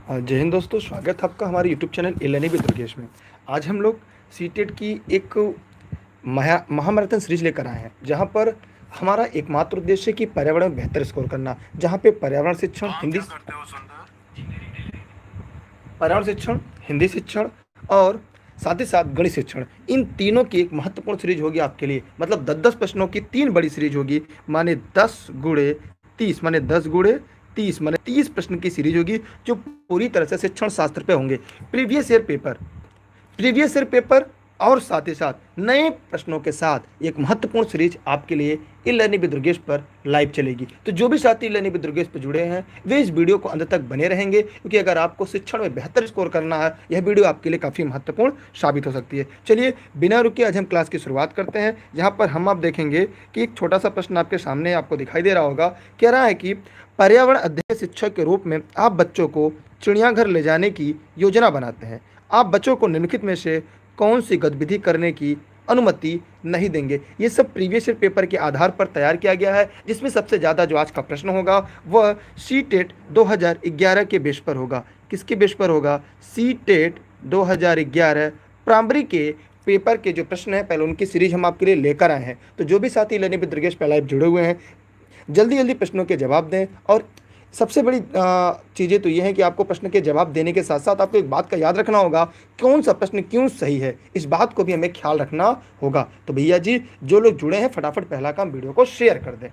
जय हिंद दोस्तों, स्वागत है आपका हमारे YouTube channel A learning with Durgesh में। आज हम लोग सीटेट की एक महामैराथन सीरीज लेकर आए हैं, जहां पर हमारा एकमात्र उद्देश्य है कि पर्यावरण में बेहतर स्कोर करना। जहां पे पर्यावरण शिक्षण, हिंदी शिक्षण और साथ ही साथ गणित शिक्षण, इन तीनों की एक महत्वपूर्ण सीरीज होगी आपके लिए। मतलब 10-10 प्रश्नों की 3 बड़ी सीरीज होगी, माने 10 गुणे 30 माने 10 गुणे 30 माने 30 प्रश्न की सीरीज होगी, जो पूरी तरह से शिक्षण शास्त्र पे होंगे। प्रीवियस ईयर पेपर और साथ ही साथ नए प्रश्नों के साथ एक महत्वपूर्ण सीरीज आपके लिए ई लर्निंग विद दुर्गेश पर लाइव चलेगी। तो जो भी साथी ई लर्निंग विद दुर्गेश पर जुड़े हैं वे इस वीडियो को अंत तक बने रहेंगे, क्योंकि अगर आपको शिक्षण में बेहतर स्कोर करना है, यह वीडियो आपके लिए काफ़ी महत्वपूर्ण साबित हो सकती है। चलिए बिना रुके आज हम क्लास की शुरुआत करते हैं, जहाँ पर हम आप देखेंगे कि एक छोटा सा प्रश्न आपके सामने आपको दिखाई दे रहा होगा। कह रहा है कि पर्यावरण अध्ययन शिक्षक के रूप में आप बच्चों को चिड़ियाघर ले जाने की योजना बनाते हैं। आप बच्चों को निम्नलिखित में से कौन सी गतिविधि करने की अनुमति नहीं देंगे। ये सब प्रीवियस ईयर पेपर के आधार पर तैयार किया गया है, जिसमें सबसे ज़्यादा जो आज का प्रश्न होगा वह सी टेट 2011 के बेस पर होगा। किसके बेस पर होगा? सी टेट 2011 प्राइमरी के पेपर के जो प्रश्न हैं, पहले उनकी सीरीज हम आपके लिए लेकर आए हैं। तो जो भी साथी लर्निंग विद दुर्गेश पे लाइव जुड़े हुए हैं, जल्दी जल्दी प्रश्नों के जवाब दें। और सबसे बड़ी चीज़ें तो ये है कि आपको प्रश्न के जवाब देने के साथ साथ आपको एक बात का याद रखना होगा, कौन सा प्रश्न क्यों सही है, इस बात को भी हमें ख्याल रखना होगा। तो भैया जी, जो लोग जुड़े हैं फटाफट पहला काम वीडियो को शेयर कर दें।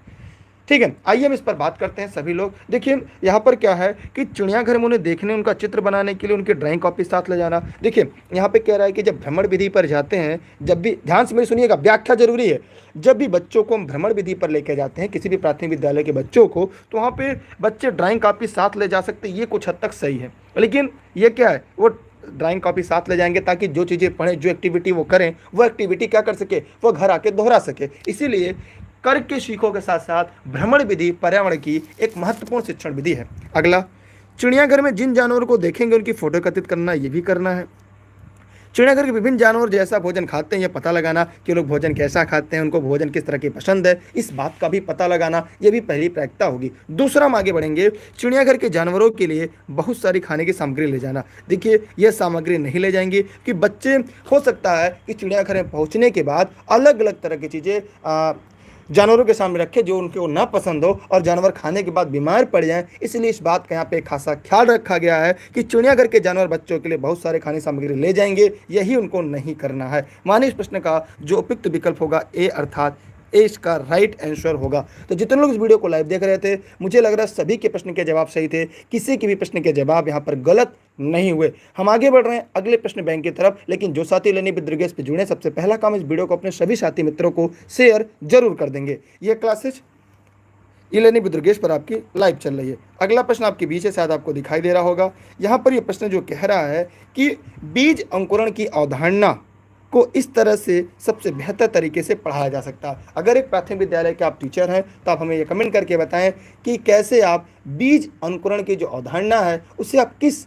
ठीक है, आइए हम इस पर बात करते हैं। सभी लोग देखिए, यहाँ पर क्या है कि चिड़ियाघर में उन्हें देखने, उनका चित्र बनाने के लिए उनकी ड्राइंग कॉपी साथ ले जाना। देखिए यहाँ पे कह रहा है कि जब भ्रमण विधि पर जाते हैं, जब भी ध्यान से मेरी सुनिएगा, व्याख्या जरूरी है। जब भी बच्चों को हम भ्रमण विधि पर लेके जाते हैं, किसी भी प्राथमिक विद्यालय के बच्चों को, तो वहाँ पे बच्चे ड्राइंग कॉपी साथ ले जा सकते हैं, ये कुछ हद तक सही है। लेकिन ये क्या है, वो ड्राइंग कॉपी साथ ले जाएंगे ताकि जो चीज़ें पढ़ें, जो एक्टिविटी वो करें, वो एक्टिविटी क्या कर सके, वो घर आके दोहरा सके। इसीलिए करके सीखो के साथ साथ भ्रमण विधि पर्यावरण की एक महत्वपूर्ण शिक्षण विधि है। अगला, चिड़ियाघर में जिन जानवरों को देखेंगे उनकी फोटो एकत्रित करना, ये भी करना है। चिड़ियाघर के विभिन्न जानवर जैसा भोजन खाते हैं, यह पता लगाना कि लोग भोजन कैसा खाते हैं, उनको भोजन किस तरह की पसंद है, इस बात का भी पता लगाना, ये भी पहली प्रायिकता होगी। दूसरा, हम आगे बढ़ेंगे, चिड़ियाघर के जानवरों के लिए बहुत सारी खाने की सामग्री ले जाना। देखिए, यह सामग्री नहीं ले जाएंगे कि बच्चे, हो सकता है कि चिड़ियाघर में पहुंचने के बाद अलग अलग तरह की चीज़ें जानवरों के सामने रखे जो उनको ना पसंद हो और जानवर खाने के बाद बीमार पड़ जाएं। इसलिए इस बात का यहाँ पे खासा ख्याल रखा गया है कि चिड़ियाघर के जानवर बच्चों के लिए बहुत सारे खाने सामग्री ले जाएंगे, यही उनको नहीं करना है। मानिए इस प्रश्न का जो उपयुक्त विकल्प होगा ए, अर्थात ए इसका राइट आंसर होगा। तो जितने लोग इस वीडियो को लाइव देख रहे थे, मुझे लग रहा है सभी के प्रश्न के जवाब सही थे, किसी के भी प्रश्न के जवाब यहाँ पर गलत नहीं हुए। हम आगे बढ़ रहे हैं अगले प्रश्न बैंक की तरफ, लेकिन जो साथी लर्निंग विद दुर्गेश पे जुड़े, सबसे पहला काम इस वीडियो को अपने सभी साथी मित्रों को शेयर जरूर कर देंगे। ये classes E learning with Durgesh पर आपकी लाइव चल रही है। अगला प्रश्न आपके बीच है, शायद आपको दिखाई दे रहा होगा। यहाँ पर यह प्रश्न जो कह रहा है कि बीज अंकुरण की अवधारणा को इस तरह से सबसे बेहतर तरीके से पढ़ाया जा सकता है। अगर एक प्राथमिक विद्यालय के आप टीचर हैं तो आप हमें ये कमेंट करके बताएं कि कैसे आप बीज अंकुरण की जो अवधारणा है उसे आप किस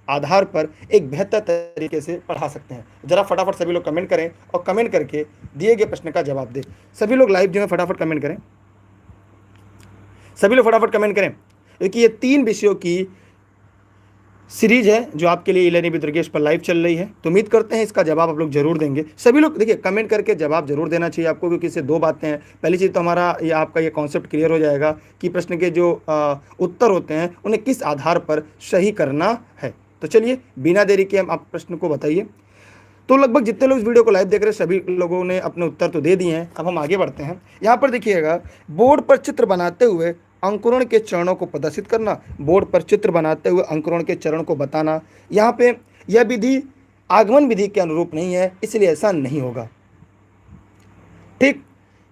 आधार पर एक बेहतर तरीके से पढ़ा सकते हैं। जरा फटाफट सभी लोग कमेंट करें और कमेंट करके दिए गए प्रश्न का जवाब दें। सभी लोग लाइव जो है फटाफट कमेंट करें, सभी लोग फटाफट कमेंट करें, क्योंकि ये 3 विषयों की सीरीज है जो आपके लिए ई लर्निंग विद दुर्गेश पर लाइव चल रही है। तो उम्मीद करते हैं इसका जवाब आप लोग जरूर देंगे। सभी लोग देखिए कमेंट करके जवाब जरूर देना चाहिए आपको, क्योंकि इससे 2 बातें हैं। पहली चीज़ तो हमारा ये आपका ये कॉन्सेप्ट क्लियर हो जाएगा कि प्रश्न के जो उत्तर होते हैं उन्हें किस आधार पर सही करना है। तो चलिए बिना देरी के हम आप प्रश्न को बताइए। तो लगभग जितने लोग इस वीडियो को लाइव देख रहे हैं सभी लोगों ने अपने उत्तर तो दे दिए हैं। अब हम आगे बढ़ते हैं। यहाँ पर देखिएगा, बोर्ड पर चित्र बनाते हुए अंकुरण के चरणों को प्रदर्शित करना, बोर्ड पर चित्र बनाते हुए अंकुरण के चरण को बताना। यहाँ पे यह विधि आगमन विधि के अनुरूप नहीं है, इसलिए ऐसा नहीं होगा। ठीक,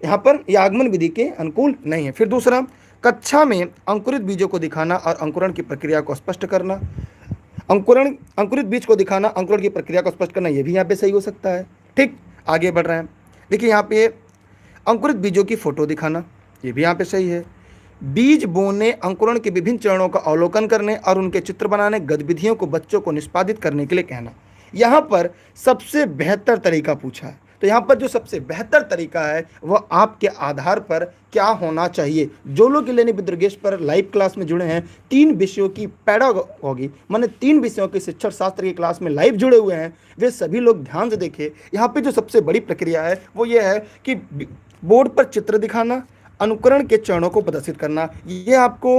यहाँ पर यह आगमन विधि के अनुकूल नहीं है। फिर दूसरा, कक्षा में अंकुरित बीजों को दिखाना और अंकुरण की प्रक्रिया को स्पष्ट करना। अंकुरित बीज को दिखाना, अंकुरण की प्रक्रिया को स्पष्ट करना, यह भी यहाँ पे सही हो सकता है। ठीक, आगे बढ़ रहे हैं। देखिए यहाँ पे अंकुरित बीजों की फोटो दिखाना, ये भी यहाँ पे सही है। बीज बोने, अंकुरण के विभिन्न चरणों का अवलोकन करने और उनके चित्र बनाने, गतिविधियों को बच्चों को निष्पादित करने के लिए कहना, यहाँ पर सबसे बेहतर तरीका पूछा है। तो यहाँ पर जो सबसे बेहतर तरीका है वह आपके आधार पर क्या होना चाहिए। जो लोग इलेनी दुर्गेश पर लाइव क्लास में जुड़े हैं, 3 विषयों की पैडागॉजी माने 3 विषयों के शिक्षण शास्त्र की क्लास में लाइव जुड़े हुए हैं, वे सभी लोग ध्यान से देखें। यहाँ पे जो सबसे बड़ी प्रक्रिया है वो ये है कि बोर्ड पर चित्र दिखाना, अनुकरण के चरणों को प्रदर्शित करना। ये आपको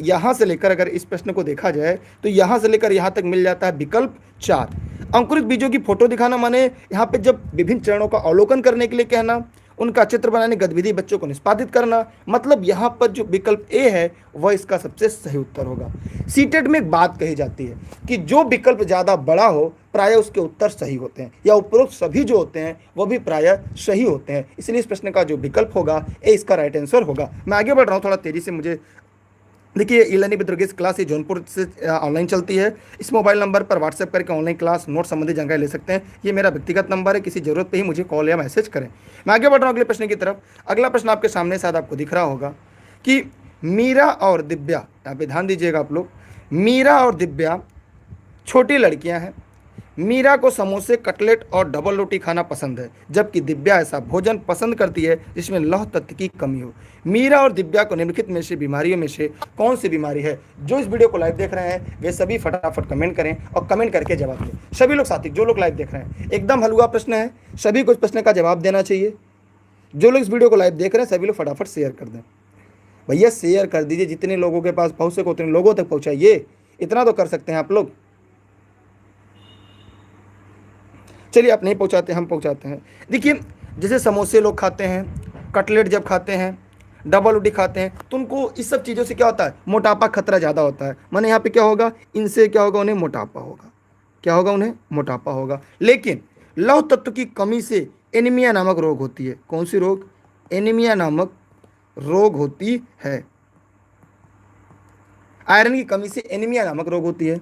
यहाँ से लेकर, अगर इस प्रश्न को देखा जाए तो यहाँ से लेकर यहाँ तक मिल जाता है विकल्प 4। अंकुरित बीजों की फोटो दिखाना माने यहाँ पे जब विभिन्न चरणों का अवलोकन करने के लिए कहना, उनका चित्र बनाने गतिविधि बच्चों को निष्पादित करना। मतलब यहाँ पर जो विकल्प ए है वह इसका सबसे सही उत्तर होगा। सीटेट में एक बात कही जाती है कि जो विकल्प ज़्यादा बड़ा हो प्रायः उसके उत्तर सही होते हैं, या उपरोक्त सभी जो होते हैं वह भी प्रायः सही होते हैं। इसलिए इस प्रश्न का जो विकल्प होगा ए इसका राइट आंसर होगा। मैं आगे बढ़ रहा हूँ थोड़ा तेजी से। मुझे देखिए, ई-लर्निंग विद दुर्गेश क्लास ये जौनपुर से ऑनलाइन चलती है। इस मोबाइल नंबर पर व्हाट्सएप करके ऑनलाइन क्लास नोट संबंधी जानकारी ले सकते हैं। ये मेरा व्यक्तिगत नंबर है, किसी जरूरत पे ही मुझे कॉल या मैसेज करें। मैं आगे बढ़ रहा हूँ अगले प्रश्न की तरफ। अगला प्रश्न आपके सामने शायद आपको दिख रहा होगा कि मीरा और दिव्या, यहाँ पे ध्यान दीजिएगा आप लोग, मीरा और दिव्या छोटी लड़कियाँ हैं। मीरा को समोसे, कटलेट और डबल रोटी खाना पसंद है, जबकि दिव्या ऐसा भोजन पसंद करती है जिसमें लौह तत्व की कमी हो। मीरा और दिव्या को निम्नलिखित में से बीमारियों में से कौन सी बीमारी है? जो इस वीडियो को लाइव देख रहे हैं वे सभी फटाफट कमेंट करें और कमेंट करके जवाब दें। सभी लोग साथी जो लोग लाइव देख रहे हैं, एकदम हलवा प्रश्न है, सभी को इस प्रश्न का जवाब देना चाहिए। जो लोग इस वीडियो को लाइव देख रहे हैं सभी लोग फटाफट शेयर कर दें। भैया शेयर कर दीजिए, जितने लोगों के पास पहुँच सके उतने लोगों तक पहुँचाइए, इतना तो कर सकते हैं आप लोग। चलिए, आप नहीं पहुंचाते, हम पहुंचाते हैं। देखिए, जैसे समोसे लोग खाते हैं, कटलेट जब खाते हैं, डबल रोटी खाते हैं, तो उनको इस सब चीज़ों से क्या होता है? मोटापा खतरा ज़्यादा होता है। माने यहाँ पे क्या होगा? इनसे क्या होगा? उन्हें मोटापा होगा। क्या होगा? उन्हें मोटापा होगा। लेकिन लौह तत्व की कमी से एनीमिया नामक रोग होती है। कौन सी रोग? एनीमिया नामक रोग होती है। आयरन की कमी से एनीमिया नामक रोग होती है।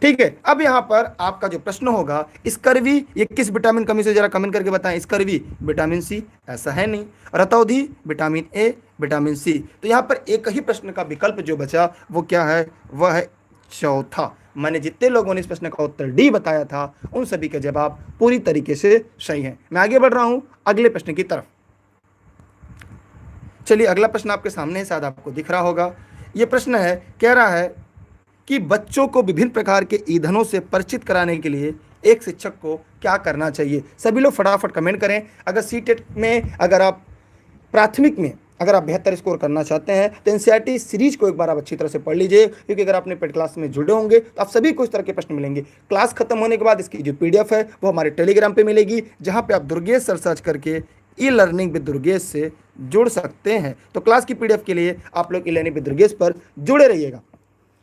ठीक है, अब यहाँ पर आपका जो प्रश्न होगा, स्कर्वी ये किस विटामिन कमी से, जरा कमेंट करके बताएं। स्कर्वी विटामिन सी, ऐसा है नहीं। रतौधी विटामिन ए, विटामिन सी। तो यहाँ पर एक ही प्रश्न का विकल्प जो बचा वो क्या है? वह है चौथा। मैंने जितने लोगों ने इस प्रश्न का उत्तर डी बताया था उन सभी के जवाब पूरी तरीके से सही है। मैं आगे बढ़ रहा हूँ अगले प्रश्न की तरफ। चलिए, अगला प्रश्न आपके सामने शायद आपको दिख रहा होगा। ये प्रश्न है, कह रहा है कि बच्चों को विभिन्न प्रकार के ईंधनों से परिचित कराने के लिए एक शिक्षक को क्या करना चाहिए? सभी लोग फटाफट कमेंट करें। अगर सीटेट में, अगर आप प्राथमिक में अगर आप बेहतर स्कोर करना चाहते हैं तो एनसीईआरटी सीरीज को एक बार आप अच्छी तरह से पढ़ लीजिए, क्योंकि अगर आपने पेड क्लास में जुड़े होंगे तो आप सभी को इस तरह के प्रश्न मिलेंगे। क्लास खत्म होने के बाद इसकी जो PDF है वो हमारे टेलीग्राम पर मिलेगी, जहाँ पर आप दुर्गेश सर सर्च करके ई-लर्निंग विद दुर्गेश से जुड़ सकते हैं। तो क्लास की PDF के लिए आप लोग ई-लर्निंग विद दुर्गेश पर जुड़े रहिएगा।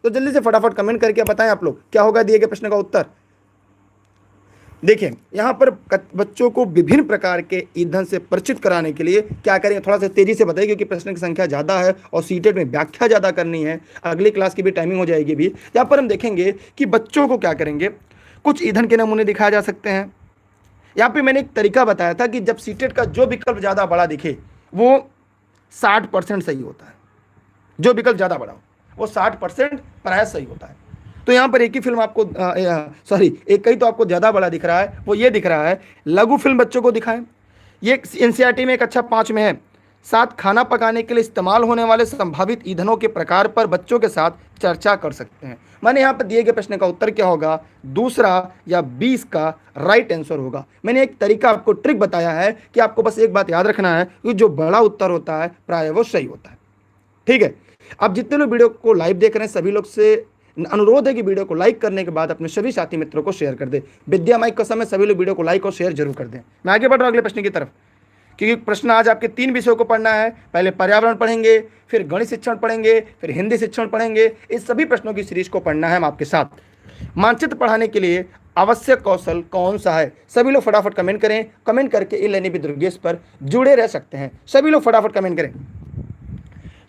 तो जल्दी से फटाफट कमेंट करके बताएं आप लोग क्या होगा दिए गए प्रश्न का उत्तर। देखिए, यहाँ पर बच्चों को विभिन्न प्रकार के ईंधन से परिचित कराने के लिए क्या करें, थोड़ा सा तेजी से बताइए, क्योंकि प्रश्न की संख्या ज़्यादा है और सीटेट में व्याख्या ज़्यादा करनी है। अगली क्लास की भी टाइमिंग हो जाएगी भी। यहाँ पर हम देखेंगे कि बच्चों को क्या करेंगे, कुछ ईंधन के नमूने दिखाए जा सकते हैं। यहाँ पर मैंने एक तरीका बताया था कि जब सीटेट का जो विकल्प ज़्यादा बड़ा दिखे वो 60% सही होता है। जो विकल्प ज़्यादा बड़ा हो वो 60% प्रायः सही होता है। तो यहाँ पर एक ही फिल्म आपको एक ही तो आपको ज़्यादा बड़ा दिख रहा है, वो ये दिख रहा है। लघु फिल्म बच्चों को दिखाएं, ये एनसीईआरटी में एक अच्छा 5 में है। 7 खाना पकाने के लिए इस्तेमाल होने वाले संभावित ईंधनों के प्रकार पर बच्चों के साथ चर्चा कर सकते हैं। मैंने यहाँ पर दिए गए प्रश्न का उत्तर क्या होगा? दूसरा या 20 का राइट आंसर होगा। मैंने एक तरीका आपको ट्रिक बताया है कि आपको बस एक बात याद रखना है कि जो बड़ा उत्तर होता है प्रायः वो सही होता है। ठीक है, अब जितने लोग वीडियो को लाइव देख रहे हैं सभी लोग से अनुरोध है कि वीडियो को लाइक करने के बाद अपने सभी साथी मित्रों को शेयर कर दें। विद्या माइक का समय सभी लोग वीडियो को लाइक और शेयर जरूर कर दें। मैं आगे बढ़ रहा हूँ अगले प्रश्न की तरफ, क्योंकि प्रश्न आज आपके 3 विषयों को पढ़ना है। पहले पर्यावरण पढ़ेंगे, फिर गणित शिक्षण पढ़ेंगे, फिर हिंदी शिक्षण पढ़ेंगे। इस सभी प्रश्नों की सीरीज को पढ़ना है हम आपके साथ। मानचित्र पढ़ाने के लिए आवश्यक कौशल कौन सा है? सभी लोग फटाफट कमेंट करें। कमेंट करके ई-लर्निंग विद दुर्गेश पर जुड़े रह सकते हैं। सभी लोग फटाफट कमेंट करें।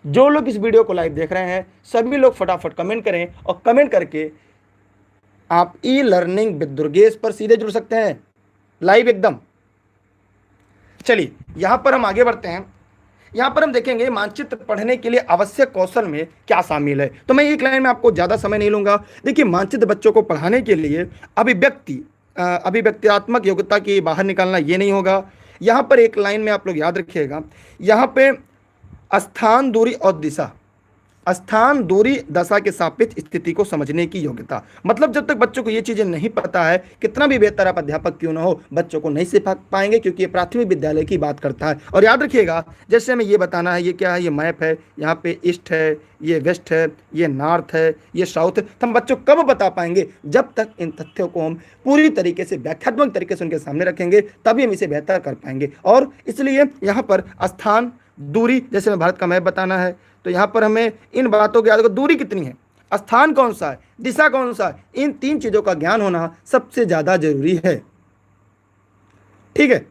जो लोग इस वीडियो को लाइव देख रहे हैं सभी लोग फटाफट कमेंट करें और कमेंट करके आप ई-लर्निंग विद दुर्गेश पर सीधे जुड़ सकते हैं, लाइव एकदम। चलिए, यहां पर हम आगे बढ़ते हैं। यहां पर हम देखेंगे मानचित्र पढ़ने के लिए आवश्यक कौशल में क्या शामिल है। तो मैं एक लाइन में आपको ज़्यादा समय नहीं लूंगा। देखिए, मानचित्र बच्चों को पढ़ाने के लिए अभिव्यक्ति अभिव्यक्त्यात्मक योग्यता की बाहर निकालना, ये नहीं होगा। यहाँ पर एक लाइन में आप लोग याद रखिएगा, यहाँ पे स्थान, दूरी और दिशा, स्थान, दूरी, दशा के सापेक्ष स्थिति को समझने की योग्यता। मतलब जब तक बच्चों को ये चीजें नहीं पता है, कितना भी बेहतर आप अध्यापक क्यों ना हो, बच्चों को नहीं सिखा पाएंगे, क्योंकि ये प्राथमिक विद्यालय की बात करता है। और याद रखिएगा, जैसे हमें ये बताना है, ये क्या है, ये मैप है, यहाँ पे ईस्ट है, ये वेस्ट है, ये नॉर्थ है, ये साउथ है, तो हम बच्चों को कब बता पाएंगे, जब तक इन तथ्यों को हम पूरी तरीके से व्याख्यात्मक तरीके से उनके सामने रखेंगे, तभी हम इसे बेहतर कर पाएंगे। और इसलिए यहाँ पर स्थान, दूरी, जैसे हमें भारत का मैप बताना है, तो यहाँ पर हमें इन बातों के याद रखो, दूरी कितनी है, स्थान कौन सा है, दिशा कौन सा है, इन 3 चीजों का ज्ञान होना सबसे ज्यादा जरूरी है। ठीक है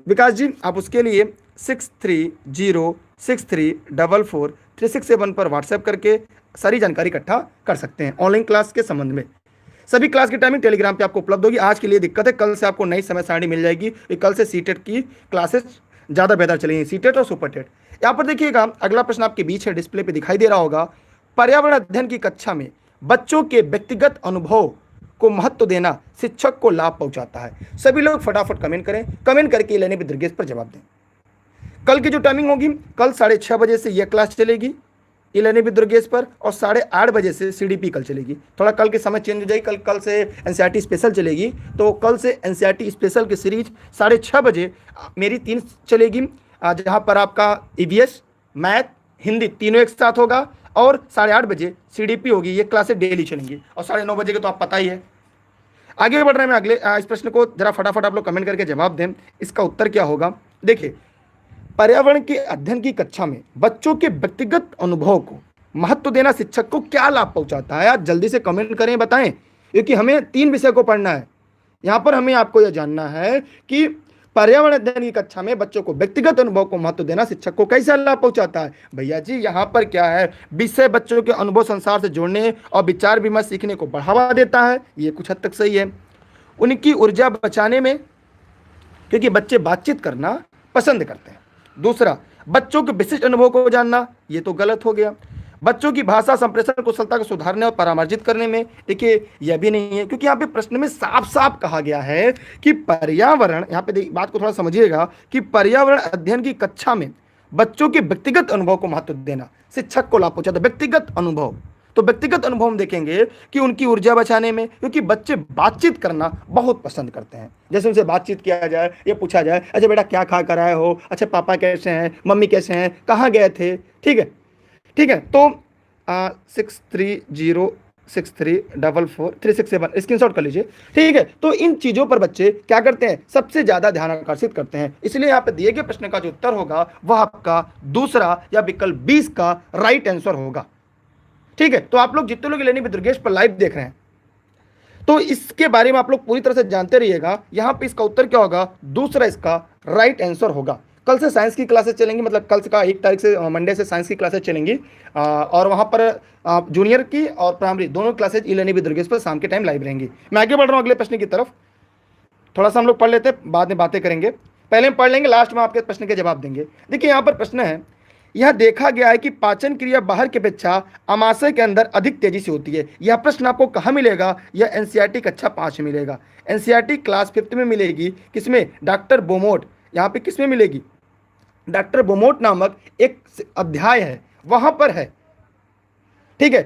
विकास जी, आप उसके लिए 6306344367 पर व्हाट्सएप करके सारी जानकारी इकट्ठा कर सकते हैं ऑनलाइन क्लास के संबंध में। सभी क्लास की टाइमिंग टेलीग्राम पे आपको उपलब्ध होगी। आज के लिए दिक्कत है, कल से आपको नई समय सारणी मिल जाएगी। कल से सीटेट की क्लासेस ज़्यादा बेहतर चलेंगी, सीटेट और सुपरटेट। यहाँ पर देखिएगा, अगला प्रश्न आपके बीच है, डिस्प्ले पे दिखाई दे रहा होगा। पर्यावरण अध्ययन की कक्षा में बच्चों के व्यक्तिगत अनुभव को महत्व देना शिक्षक को लाभ पहुंचाता है। सभी लोग फटाफट कमेंट करें, कमेंट करके लेने पे दुर्गेश पर जवाब दें। कल की जो टाइमिंग होगी, कल 6:30 बजे से यह क्लास चलेगी इलेनी विद दुर्गेश पर, और 8:30 बजे से सीडीपी कल चलेगी। थोड़ा कल के समय चेंज हो जाएगी, कल से एनसीईआरटी स्पेशल चलेगी, तो कल से एनसीईआरटी स्पेशल की सीरीज 6:30 बजे मेरी 3 चलेगी, जहां पर आपका ईवीएस, मैथ, हिंदी तीनों एक साथ होगा, और 8:30 बजे सीडीपी होगी। ये क्लासेस डेली चलेंगी, और 9:30 बजे के तो आप पता ही है। आगे बढ़ रहे हैं, मैं अगले इस प्रश्न को जरा फटाफट आप लोग कमेंट करके जवाब दें। इसका उत्तर क्या होगा, देखिए, पर्यावरण के अध्ययन की कक्षा में बच्चों के व्यक्तिगत अनुभव को महत्व देना शिक्षक को क्या लाभ पहुंचाता है। आज जल्दी से कमेंट करें, बताएं, क्योंकि हमें 3 विषय को पढ़ना है। यहां पर हमें आपको यह जानना है कि पर्यावरण अध्ययन की कक्षा में बच्चों को व्यक्तिगत अनुभव को महत्व देना शिक्षक को कैसा लाभ पहुंचाता है। भैया जी, यहाँ पर क्या है, विषय बच्चों के अनुभव संसार से जोड़ने और विचार विमर्श सीखने को बढ़ावा देता है। ये कुछ हद तक सही है। उनकी ऊर्जा बचाने में, क्योंकि बच्चे बातचीत करना पसंद करते हैं। दूसरा, बच्चों के विशिष्ट अनुभव को जानना, ये तो गलत हो गया। बच्चों की भाषा संप्रेषण कुशलता को सुधारने और परामर्शित करने में, देखिए यह भी नहीं है, क्योंकि यहाँ पे प्रश्न में साफ साफ कहा गया है कि पर्यावरण, यहाँ पे बात को थोड़ा समझिएगा, कि पर्यावरण अध्ययन की कक्षा में बच्चों के व्यक्तिगत अनुभव को महत्व देना शिक्षक को लाभ पहुंचाता है। व्यक्तिगत अनुभव, तो व्यक्तिगत अनुभव हम देखेंगे कि उनकी ऊर्जा बचाने में, क्योंकि बच्चे बातचीत करना बहुत पसंद करते हैं। जैसे उनसे बातचीत किया जाए, ये पूछा जाए, अच्छा बेटा क्या खा कर आए हो, अच्छा पापा कैसे हैं, मम्मी कैसे हैं, कहाँ गए थे। ठीक है, ठीक है, तो 6306344367 स्क्रीनशॉट कर लीजिए। ठीक है, तो इन चीज़ों पर बच्चे क्या करते हैं, सबसे ज़्यादा ध्यान आकर्षित करते हैं। इसलिए यहाँ पे दिए गए प्रश्न का जो उत्तर होगा वह आपका दूसरा या विकल्प 20 का राइट आंसर होगा। ठीक है, तो आप लोग जितने लोग इलेनी विद दुर्गेश पर लाइव देख रहे हैं, तो इसके बारे में आप लोग पूरी तरह से जानते रहिएगा। यहाँ पे इसका उत्तर क्या होगा, दूसरा इसका राइट आंसर होगा। कल से साइंस की क्लासेस चलेंगी, मतलब कल का 1 तारीख से, मंडे से साइंस की क्लासेस चलेंगी, और वहाँ पर जूनियर की और प्राइमरी दोनों क्लासेज इलेनी विद दुर्गेश पर शाम के टाइम लाइव रहेंगी। मैं आगे बढ़ रहा हूँ अगले प्रश्न की तरफ। थोड़ा सा हम लोग पढ़ लेते हैं, बाद में बातें करेंगे। पहले हम पढ़ लेंगे, लास्ट में आपके प्रश्न के जवाब देंगे। देखिए यहाँ पर प्रश्न है, यह देखा गया है कि पाचन क्रिया बाहर की अपेक्षा आमाशय के अंदर अधिक तेजी से होती है। यह प्रश्न आपको कहाँ मिलेगा, यह एनसीईआरटी कक्षा 5 में मिलेगा, एनसीईआरटी क्लास 5 में मिलेगी। किसमें, डॉक्टर बोमोट, यहाँ पे किसमें मिलेगी, डॉक्टर बोमोट नामक एक अध्याय है, वहां पर है। ठीक है,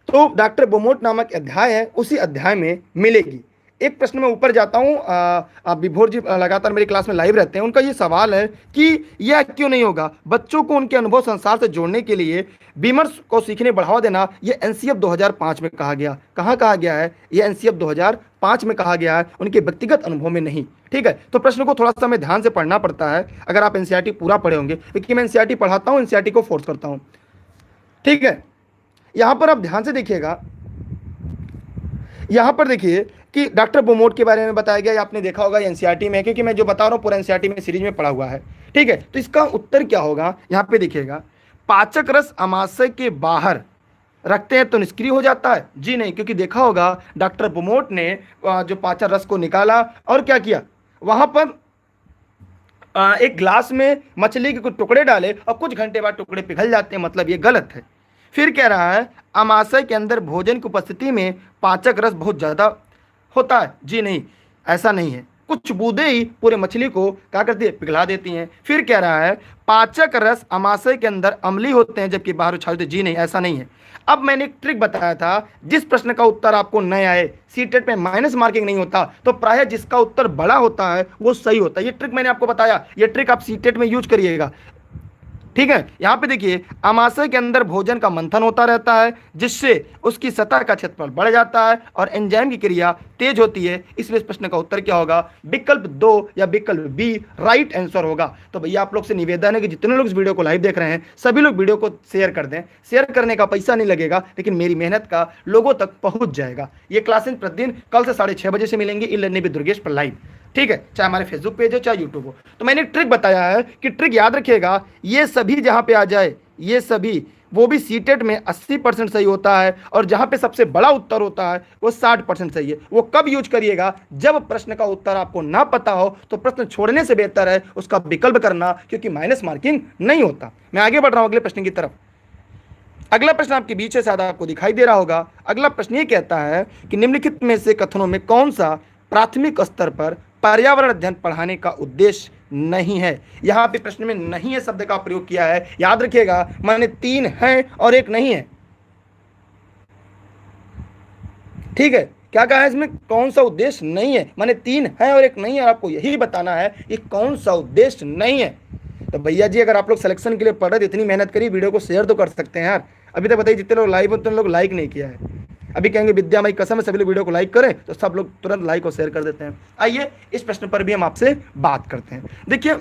तो डॉक्टर बोमोट नामक अध्याय है, उसी अध्याय में मिलेगी। एक प्रश्न में ऊपर जाता हूँ, विभोर जी लगातार मेरी क्लास में लाइव रहते हैं, उनका ये सवाल है कि यह क्यों नहीं होगा, बच्चों को उनके अनुभव संसार से जोड़ने के लिए विमर्श को सीखने बढ़ावा देना। ये एनसीएफ 2005 में कहा गया। कहाँ कहा गया है, ये एनसीएफ 2005 में कहा गया है, उनके व्यक्तिगत अनुभव में नहीं। ठीक है, तो प्रश्न को थोड़ा सा हमें ध्यान से पढ़ना पड़ता है अगर आप एनसीईआरटी पूरा पढ़े होंगे, क्योंकि मैं एनसीईआरटी पढ़ाता हूँ, एनसीईआरटी को फोर्स करता हूँ। ठीक है, यहाँ पर आप ध्यान से देखिएगा, यहाँ पर देखिए कि डॉक्टर बोमोट के बारे में बताया गया, आपने देखा होगा एनसीईआरटी में, क्योंकि मैं जो बता रहा हूँ पूरा एनसीईआरटी में सीरीज में पढ़ा हुआ है। ठीक है, तो इसका उत्तर क्या होगा, यहाँ पे देखिएगा, पाचक रस आमाशय के बाहर रखते हैं तो निष्क्रिय हो जाता है। जी नहीं, क्योंकि देखा होगा डॉक्टर बोमोट ने जो पाचक रस को निकाला और क्या किया, वहां पर एक ग्लास में मछली के कुछ टुकड़े डाले और कुछ घंटे बाद टुकड़े पिघल जाते हैं, मतलब ये गलत है। फिर कह रहा है आमाशय के अंदर भोजन की उपस्थिति में पाचक रस बहुत ज़्यादा होता है। जी नहीं, ऐसा नहीं है, कुछ बूंदे ही पूरे मछली को क्या करती है, पिघला देती हैं। फिर कह रहा है पाचक रस अमाशय के अंदर अम्लीय होते हैं जबकि बाहर उछालते, जी नहीं, ऐसा नहीं है। अब मैंने एक ट्रिक बताया था, जिस प्रश्न का उत्तर आपको नहीं आए, सीटेट में माइनस मार्किंग नहीं होता, तो प्रायः जिसका उत्तर बड़ा होता है वो सही होता है। ये ट्रिक मैंने आपको बताया, ये ट्रिक आप सीटेट में यूज करिएगा, ठीक है। यहां पे देखिए, अमाशय के अंदर भोजन का मंथन होता रहता है जिससे उसकी सतह का क्षेत्रफल बढ़ जाता है और एंजाइम की क्रिया तेज होती है। इसलिए इस प्रश्न का उत्तर क्या होगा, विकल्प 2 या विकल्प बी राइट आंसर होगा। तो भैया आप लोग से निवेदन है कि जितने लोग इस वीडियो को लाइव देख रहे हैं सभी लोग वीडियो को शेयर कर दें। शेयर करने का पैसा नहीं लगेगा, लेकिन मेरी मेहनत का लोगों तक पहुंच जाएगा। ये क्लासेज प्रतिदिन कल से 6:30 बजे से मिलेंगी ई लर्निंग विद दुर्गेश पर लाइव, ठीक है, चाहे हमारे फेसबुक पेज हो चाहे यूट्यूब हो। तो मैंने ट्रिक बताया है कि ट्रिक याद रखिएगा, ये सभी जहां पे आ जाए, ये सभी, वो भी सीटेट में 80% सही होता है और जहां पे सबसे बड़ा उत्तर होता है वो 60% सही है। वो कब यूज करिएगा, जब प्रश्न का उत्तर आपको ना पता हो तो प्रश्न छोड़ने से बेहतर है उसका विकल्प करना, क्योंकि माइनस मार्किंग नहीं होता। मैं आगे बढ़ रहा हूं अगले प्रश्न की तरफ। अगला प्रश्न आपके बीच है, शायद आपको दिखाई दे रहा होगा। अगला प्रश्न ये कहता है कि निम्नलिखित में से कथनों में कौन सा प्राथमिक स्तर पर पर्यावरण अध्ययन पढ़ाने का उद्देश्य नहीं है। यहां पे प्रश्न में नहीं है शब्द का प्रयोग किया है, याद रखिएगा, माने 3 है और 1 नहीं है, ठीक है। क्या कहा है इसमें, कौन सा उद्देश्य नहीं है, माने 3 है और 1 नहीं है, आपको यही बताना है कि कौन सा उद्देश्य नहीं है। तो भैया जी अगर आप लोग सिलेक्शन के लिए पढ़ रहे, इतनी मेहनत करी, वीडियो को शेयर तो कर सकते हैं यार। अभी तक बताइए जितने लोग लाइव हो उतने लोग लाइक नहीं किया है। अभी कहेंगे विद्या माई कसम है सभी लोग वीडियो को लाइक करें, तो सब लोग तुरंत लाइक और शेयर कर देते हैं। आइए इस प्रश्न पर भी हम आपसे बात करते हैं। देखिए,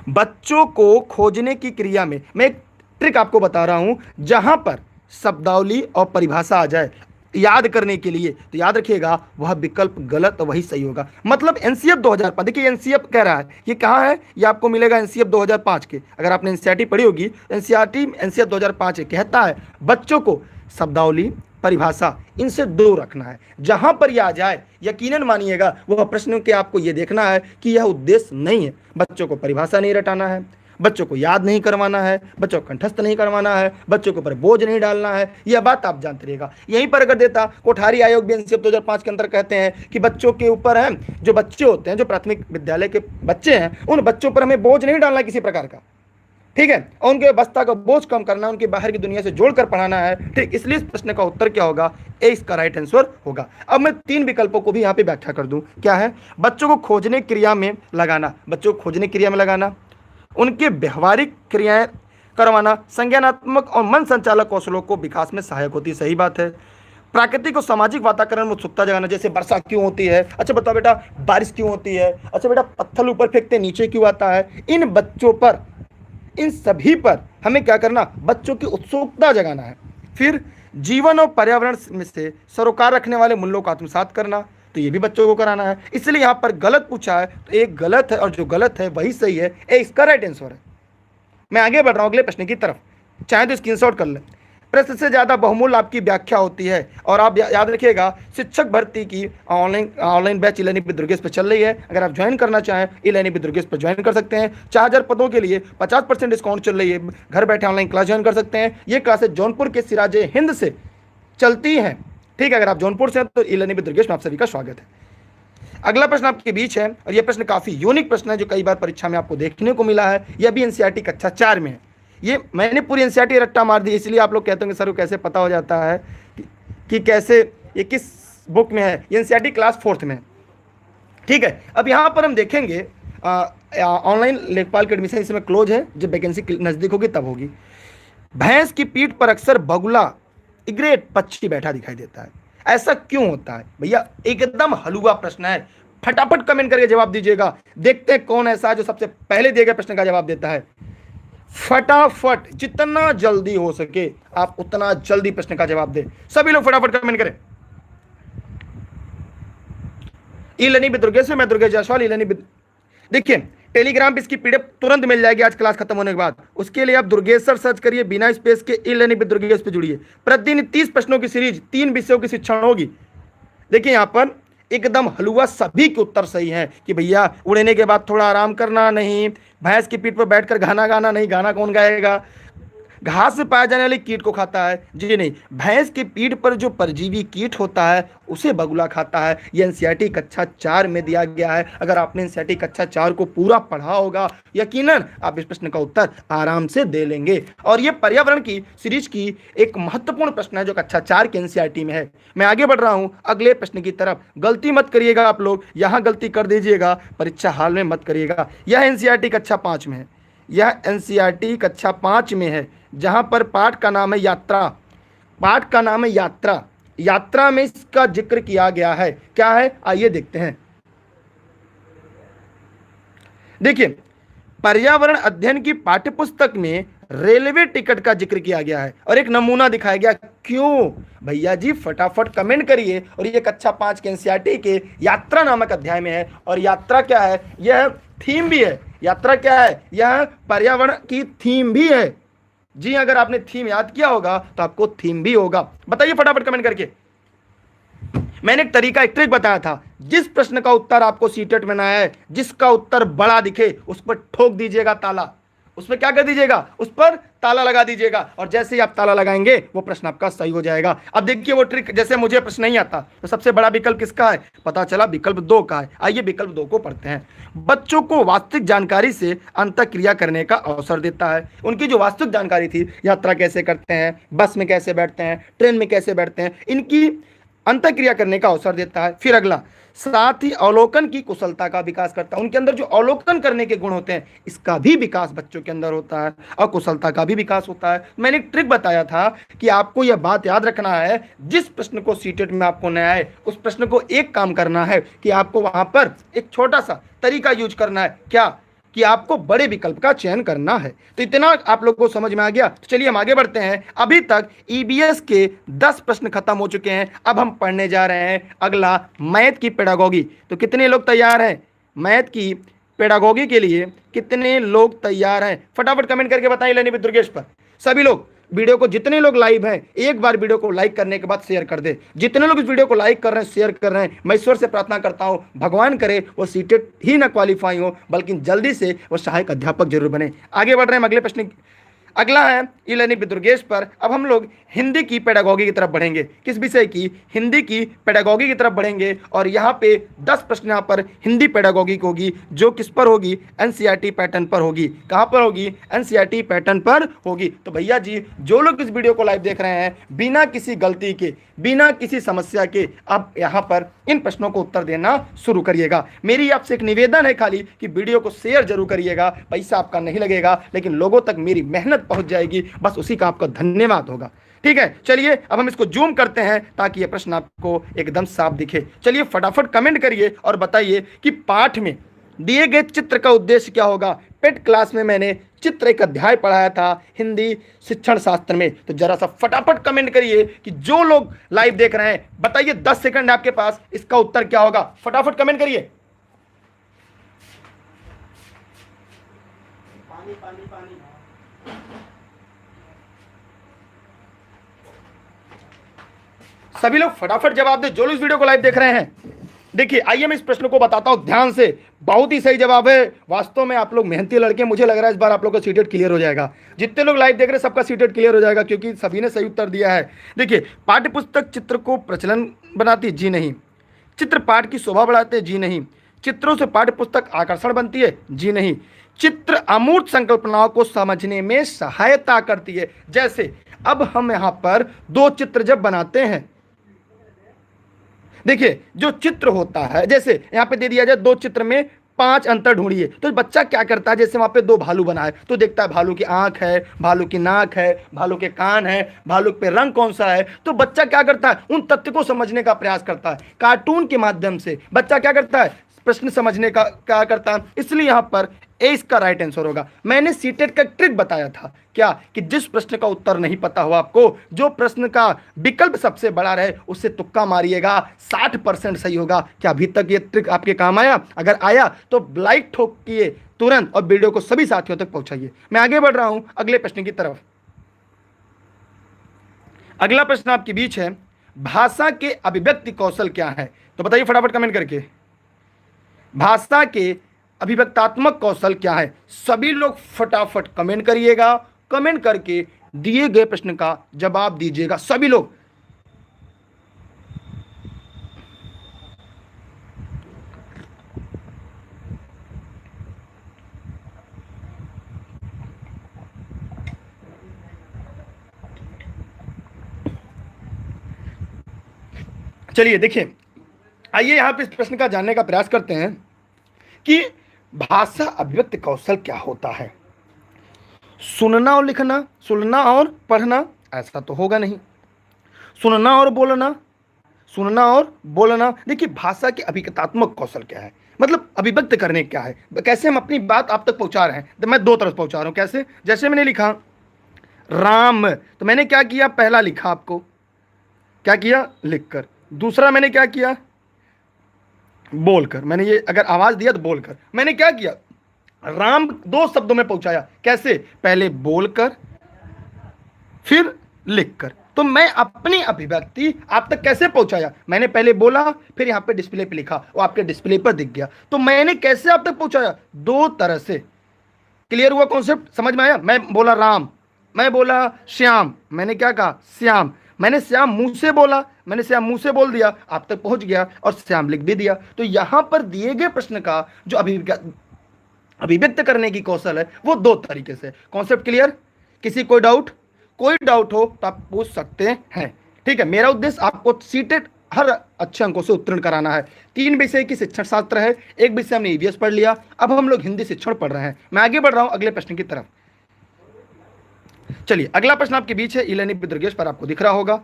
बच्चों को खोजने की क्रिया में मैं एक ट्रिक आपको बता रहा हूं, जहां पर शब्दावली और परिभाषा आ जाए याद करने के लिए, तो याद रखिएगा वह विकल्प गलत और वही सही होगा। मतलब एनसीएफ 2005, देखिए एनसीएफ कह रहा है, ये कहाँ है, ये आपको मिलेगा एनसीएफ 2005 के। अगर आपने एनसीईआरटी पढ़ी होगी, एनसीएफ 2005 कहता है बच्चों को शब्दावली, परिभाषा, इनसे दूर रखना है। जहां पर यह आ जाए यकीनन मानिएगा वह प्रश्न के आपको यह देखना है कि यह उद्देश्य नहीं है। बच्चों को परिभाषा नहीं रटाना है, बच्चों को याद नहीं करवाना है, बच्चों को कंठस्थ नहीं करवाना है, बच्चों के ऊपर बोझ नहीं डालना है, यह बात आप जानते रहिएगा। यहीं पर अगर देता, कोठारी आयोग भी एनसीएफ 2005 के अंदर कहते हैं कि बच्चों के ऊपर है, जो बच्चे होते हैं, जो प्राथमिक विद्यालय के बच्चे हैं, उन बच्चों पर हमें बोझ नहीं डालना किसी प्रकार का, ठीक है, और उनके बस्ता का बोझ कम करना, उनके बाहर की दुनिया से जोड़कर पढ़ाना है, ठीक। इसलिए इस प्रश्न का उत्तर क्या होगा, ए इसका राइट आंसर होगा। अब मैं 3 विकल्पों को भी यहाँ पे व्याख्या कर दूं। क्या है, बच्चों को खोजने क्रिया में लगाना, बच्चों को खोजने क्रिया में लगाना, उनके व्यवहारिक क्रियाएं करवाना, संज्ञानात्मक और मन संचालक कौशलों को विकास में सहायक होती है, सही बात है। प्राकृतिक और सामाजिक वातावरण में उत्सुकता जगाना, जैसे वर्षा क्यों होती है, अच्छा बताओ बेटा बारिश क्यों होती है, अच्छा बेटा पत्थर ऊपर फेंकते नीचे क्यों आता है। इन बच्चों पर, इन सभी पर हमें क्या करना, बच्चों की उत्सुकता जगाना है। फिर जीवन और पर्यावरण में से सरोकार रखने वाले मूल्यों को आत्मसात करना, तो ये भी बच्चों को कराना है। इसलिए यहां पर गलत पूछा है, तो एक गलत है और जो गलत है वही सही है, ए इसका राइट आंसर है। मैं आगे बढ़ रहा हूं अगले प्रश्न की तरफ, चाहे तो स्क्रीनशॉट कर लें। प्रश्न से ज्यादा बहुमूल्य आपकी व्याख्या होती है, और आप याद रखिएगा शिक्षक भर्ती की online batch E learning with Durgesh पर चल रही है। अगर आप ज्वाइन करना चाहें ई लर्निंग विद दुर्गेश पर ज्वाइन कर सकते हैं। 4000 पदों के लिए 50% डिस्काउंट चल रही है, घर बैठे ऑनलाइन क्लास ज्वाइन कर सकते हैं। ये क्लासेज जौनपुर के सिराजे हिंद से चलती हैं, ठीक है। अगर आप जौनपुर से हैं तो ई लर्निंग विद दुर्गेश में आप सभी का स्वागत है। अगला प्रश्न आपके बीच है, और यह प्रश्न काफी यूनिक प्रश्न है जो कई बार परीक्षा में आपको देखने को मिला है। यह भी एनसीईआरटी कक्षा 4 में है। ये मैंने पूरी एनसीईआरटी रट्टा मार दी, इसलिए आप लोग कहते होंगे सर कैसे पता हो जाता है कि कैसे ये किस बुक में है। ये एनसीईआरटी क्लास 4th में, ठीक है। अब यहाँ पर हम देखेंगे ऑनलाइन लेखपाल की एडमिशन इस समय क्लोज है, जब वैकेंसी नजदीक होगी तब होगी। भैंस की पीठ पर अक्सर बगुला इग्रेट पक्षी बैठा दिखाई देता है, ऐसा क्यों होता है। भैया एकदम हलवा प्रश्न है, फटाफट कमेंट करके जवाब दीजिएगा। देखते हैं कौन ऐसा है जो सबसे पहले दिए गए प्रश्न का जवाब देता है। फटाफट, जितना जल्दी हो सके आप उतना जल्दी प्रश्न का जवाब दें। सभी लोग फटाफट कमेंट करें। ई लर्निंग विद दुर्गेश से मैं दुर्गेश जायसवाल, ई लर्निंग विद, देखिए टेलीग्राम पे इसकी पीडीएफ तुरंत मिल जाएगी आज क्लास खत्म होने के बाद। उसके लिए आप दुर्गेश सर सर्च करिए, बिना स्पेस के ई लर्निंग विद दुर्गेश पे जुड़िए। प्रतिदिन 30 प्रश्नों की सीरीज, 3 विषयों की शिक्षण होगी। देखिए यहाँ पर एकदम हलवा सभी के उत्तर सही हैं कि भैया उड़ने के बाद थोड़ा आराम करना नहीं, भैंस की पीठ पर बैठकर गाना गाना नहीं, गाना कौन गाएगा, घास से पाए जाने वाले कीट को खाता है? जी नहीं। भैंस के पीठ पर जो परजीवी कीट होता है उसे बगुला खाता है। ये एनसीईआरटी कक्षा 4 में दिया गया है। अगर आपने एनसीईआरटी कक्षा 4 को पूरा पढ़ा होगा, यकीनन आप इस प्रश्न का उत्तर आराम से दे लेंगे। और ये पर्यावरण की सीरीज की एक महत्वपूर्ण प्रश्न है जो कक्षा 4 के एनसीईआरटी में है। मैं आगे बढ़ रहा हूं अगले प्रश्न की तरफ। गलती मत करिएगा आप लोग, यहां गलती कर दीजिएगा, परीक्षा हाल में मत करिएगा। यह एनसीईआरटी कक्षा 5 में है। यह एनसीईआरटी कक्षा 5 में है, जहां पर पाठ का नाम है यात्रा। पाठ का नाम है यात्रा। यात्रा में इसका जिक्र किया गया है। क्या है, आइए देखते हैं। देखिए, पर्यावरण अध्ययन की पाठ्यपुस्तक में रेलवे टिकट का जिक्र किया गया है और एक नमूना दिखाया गया। क्यों भैया जी, फटाफट कमेंट करिए। और ये कक्षा 5 के एनसीईआरटी के यात्रा नामक अध्याय में है। और यात्रा क्या है, यह थीम भी है। यात्रा क्या है, यह पर्यावरण की थीम भी है। जी, अगर आपने थीम याद किया होगा तो आपको थीम भी होगा। बताइए फटाफट कमेंट करके। मैंने एक तरीका, एक ट्रिक बताया था। जिस प्रश्न का उत्तर आपको सीटेट में ना है, जिसका उत्तर बड़ा दिखे, उस पर ठोक दीजिएगा ताला। उस पर क्या कर दीजिएगा, उस पर ताला लगा दीजिएगा। और जैसे ही आप ताला लगाएंगे वो प्रश्न आपका सही हो जाएगा। अब देखिए वो ट्रिक, जैसे मुझे प्रश्न नहीं आता तो सबसे बड़ा विकल्प किसका है, पता चला विकल्प 2 का है। आइए विकल्प 2 को पढ़ते हैं। बच्चों को वास्तविक जानकारी से अंतःक्रिया करने का अवसर देता है। उनकी जो वास्तविक जानकारी थी, यात्रा कैसे करते हैं, बस में कैसे बैठते हैं, ट्रेन में कैसे बैठते हैं, इनकी अंतःक्रिया करने का अवसर देता है। फिर अगला, साथ ही अवलोकन की कुशलता का विकास करता है। उनके अंदर जो अवलोकन करने के गुण होते हैं, इसका भी विकास बच्चों के अंदर होता है और कुशलता का भी विकास होता है। मैंने एक ट्रिक बताया था कि आपको यह बात याद रखना है, जिस प्रश्न को सीटेट में आपको नया है, उस प्रश्न को एक काम करना है कि आपको वहां पर एक छोटा सा तरीका यूज करना है। क्या, कि आपको बड़े विकल्प का चयन करना है। तो इतना आप लोगों को समझ में आ गया। तो चलिए हम आगे बढ़ते हैं। अभी तक ईबीएस के 10 प्रश्न खत्म हो चुके हैं। अब हम पढ़ने जा रहे हैं अगला, मैथ की पेडागोगी। तो कितने लोग तैयार हैं मैथ की पेडागोगी के लिए? कितने लोग तैयार हैं, फटाफट कमेंट करके बताइए लर्निंग विद दुर्गेश पर। सभी लोग वीडियो को, जितने लोग लाइव हैं, एक बार वीडियो को लाइक करने के बाद शेयर कर दे। जितने लोग इस वीडियो को लाइक कर रहे हैं, शेयर कर रहे हैं, मैं ईश्वर से प्रार्थना करता हूं, भगवान करे वो सीटेट ही ना क्वालिफाई हो, बल्कि जल्दी से वो सहायक अध्यापक जरूर बने। आगे बढ़ रहे हैं अगले प्रश्न। अगला है ई लर्निंग विद दुर्गेश पर। अब हम लोग हिंदी की पेडागोगी की तरफ बढ़ेंगे। किस विषय की, हिंदी की पेडागोगी की तरफ बढ़ेंगे। और यहाँ पे 10 प्रश्न यहाँ पर हिंदी पेडागोगी की होगी, जो किस पर होगी, एनसीईआरटी पैटर्न पर होगी। कहाँ पर होगी, एनसीईआरटी पैटर्न पर होगी। तो भैया जी, जो लोग इस वीडियो को लाइव देख रहे हैं, बिना किसी गलती के, बिना किसी समस्या के, अब यहाँ पर इन प्रश्नों को उत्तर देना शुरू करिएगा। मेरी आपसे एक निवेदन है खाली कि वीडियो को शेयर जरूर करिएगा। पैसा आपका नहीं लगेगा, लेकिन लोगों तक मेरी मेहनत पहुंच जाएगी, बस उसी का आपका धन्यवाद होगा। ठीक है, चलिए अब हम इसको जूम करते हैं ताकि यह प्रश्न आपको एकदम साफ दिखे। चलिए फटाफट कमेंट करिए और बताइए कि पाठ में दिए गए चित्र का उद्देश्य क्या होगा। पेट क्लास में मैंने चित्र एक अध्याय पढ़ाया था हिंदी शिक्षण शास्त्र में। तो जरा सा फटाफट कमेंट करिए कि जो लोग लाइव देख रहे हैं, बताइए 10 सेकंड आपके पास, इसका उत्तर क्या होगा, फटाफट कमेंट करिए। पानी पानी पानी। सभी लोग फटाफट जवाब दे, जो लोग इस वीडियो को लाइव देख रहे हैं। देखिए, आइए मैं इस प्रश्न को बताता हूं ध्यान से। बहुत ही सही जवाब है। वास्तव में आप लोग मेहनती लड़के, मुझे लग रहा है इस बार आप लोग का सीटेट क्लियर हो जाएगा। जितने लोग लाइव देख रहे हैं सबका सीटेट क्लियर हो जाएगा, क्योंकि सभी ने सही उत्तर दिया है। देखिए, पाठ्यपुस्तक चित्र को प्रचलन बनाती है? जी नहीं। चित्र पाठ की शोभा बढ़ाते हैं? जी नहीं। चित्रों से पाठ्यपुस्तक आकर्षण बनती है? जी नहीं। चित्र अमूर्त संकल्पनाओं को समझने में सहायता करती है। जैसे अब हम यहाँ पर 2 चित्र जब बनाते हैं, देखिए जो चित्र होता है, जैसे यहाँ पे दे दिया जाए 2 चित्र में 5 अंतर ढूंढिए, तो बच्चा क्या करता है, जैसे वहां पे 2 भालू बनाए तो देखता है भालू की आंख है, भालू की नाक है, भालू के कान है, भालू पे रंग कौन सा है। तो बच्चा क्या करता है, उन तथ्य को समझने का प्रयास करता है। कार्टून के माध्यम से बच्चा क्या करता है, प्रश्न समझने का क्या करता है। इसलिए यहाँ पर ए इसका राइट आंसर होगा। मैंने सीटेट का ट्रिक बताया था क्या, कि जिस प्रश्न का उत्तर नहीं पता हो आपको, जो प्रश्न का विकल्प सबसे बड़ा रहे, उससे तुक्का मारिएगा, 60% सही होगा। क्या अभी तक ये ट्रिक आपके काम आया? अगर आया तो लाइक ठोकिए तुरंत और वीडियो को सभी साथियों तक पहुंचाइए। मैं आगे बढ़ रहा हूं अगले प्रश्न की तरफ। अगला प्रश्न आपके बीच है, भाषा के अभिव्यक्ति कौशल क्या है? तो बताइए फटाफट कमेंट करके, भाषा के अभिव्यक्तात्मक कौशल क्या है? सभी लोग फटाफट कमेंट करिएगा। कमेंट करके दिए गए प्रश्न का जवाब दीजिएगा सभी लोग। चलिए देखिए, आइए यहां पे इस प्रश्न का जानने का प्रयास करते हैं कि भाषा अभिव्यक्ति कौशल क्या होता है। सुनना और लिखना, सुनना और पढ़ना, ऐसा तो होगा नहीं। सुनना और बोलना, सुनना और बोलना। देखिए भाषा के अभिव्यक्तात्मक कौशल क्या है, मतलब अभिव्यक्त करने क्या है, कैसे हम अपनी बात आप तक पहुंचा रहे हैं। तो मैं दो तरफ पहुंचा रहा हूं, कैसे, जैसे मैंने लिखा राम, तो मैंने क्या किया, पहला लिखा, आपको क्या किया, लिखकर। दूसरा मैंने क्या किया, बोलकर। मैंने ये अगर आवाज दिया तो बोलकर। मैंने क्या किया, राम दो शब्दों में पहुंचाया, कैसे, पहले बोलकर फिर लिखकर। तो मैं अपनी अभिव्यक्ति आप तक कैसे पहुंचाया, मैंने पहले बोला, फिर यहां पे डिस्प्ले पे लिखा, वो आपके डिस्प्ले पर दिख गया। तो मैंने कैसे आप तक पहुंचाया, दो तरह से। क्लियर हुआ कॉन्सेप्ट, समझ में आया। मैं बोला राम, मैं बोला श्याम, मैंने क्या कहा, श्याम। मैंने श्याम मुंह से बोला, मैंने श्याम मुंह से बोल दिया, आप तक पहुंच गया, और श्याम लिख भी दिया। तो यहां पर दिए गए प्रश्न का जो अभिव्यक्त करने की कौशल है वो दो तरीके से। कॉन्सेप्ट क्लियर, किसी कोई डाउट, कोई डाउट हो तो आप पूछ सकते हैं। ठीक है, मेरा उद्देश्य आपको सीटेट हर अच्छे अंकों से उत्तीर्ण कराना है। 3 विषय की शिक्षण शास्त्र है, एक विषय हमने ईवीएस पढ़ लिया, अब हम लोग हिंदी शिक्षण पढ़ रहे हैं। मैं आगे बढ़ रहा हूं अगले प्रश्न की तरफ। चलिए अगला प्रश्न आपके बीच है, ई लर्निंग विद दुर्गेश पर आपको दिख रहा होगा।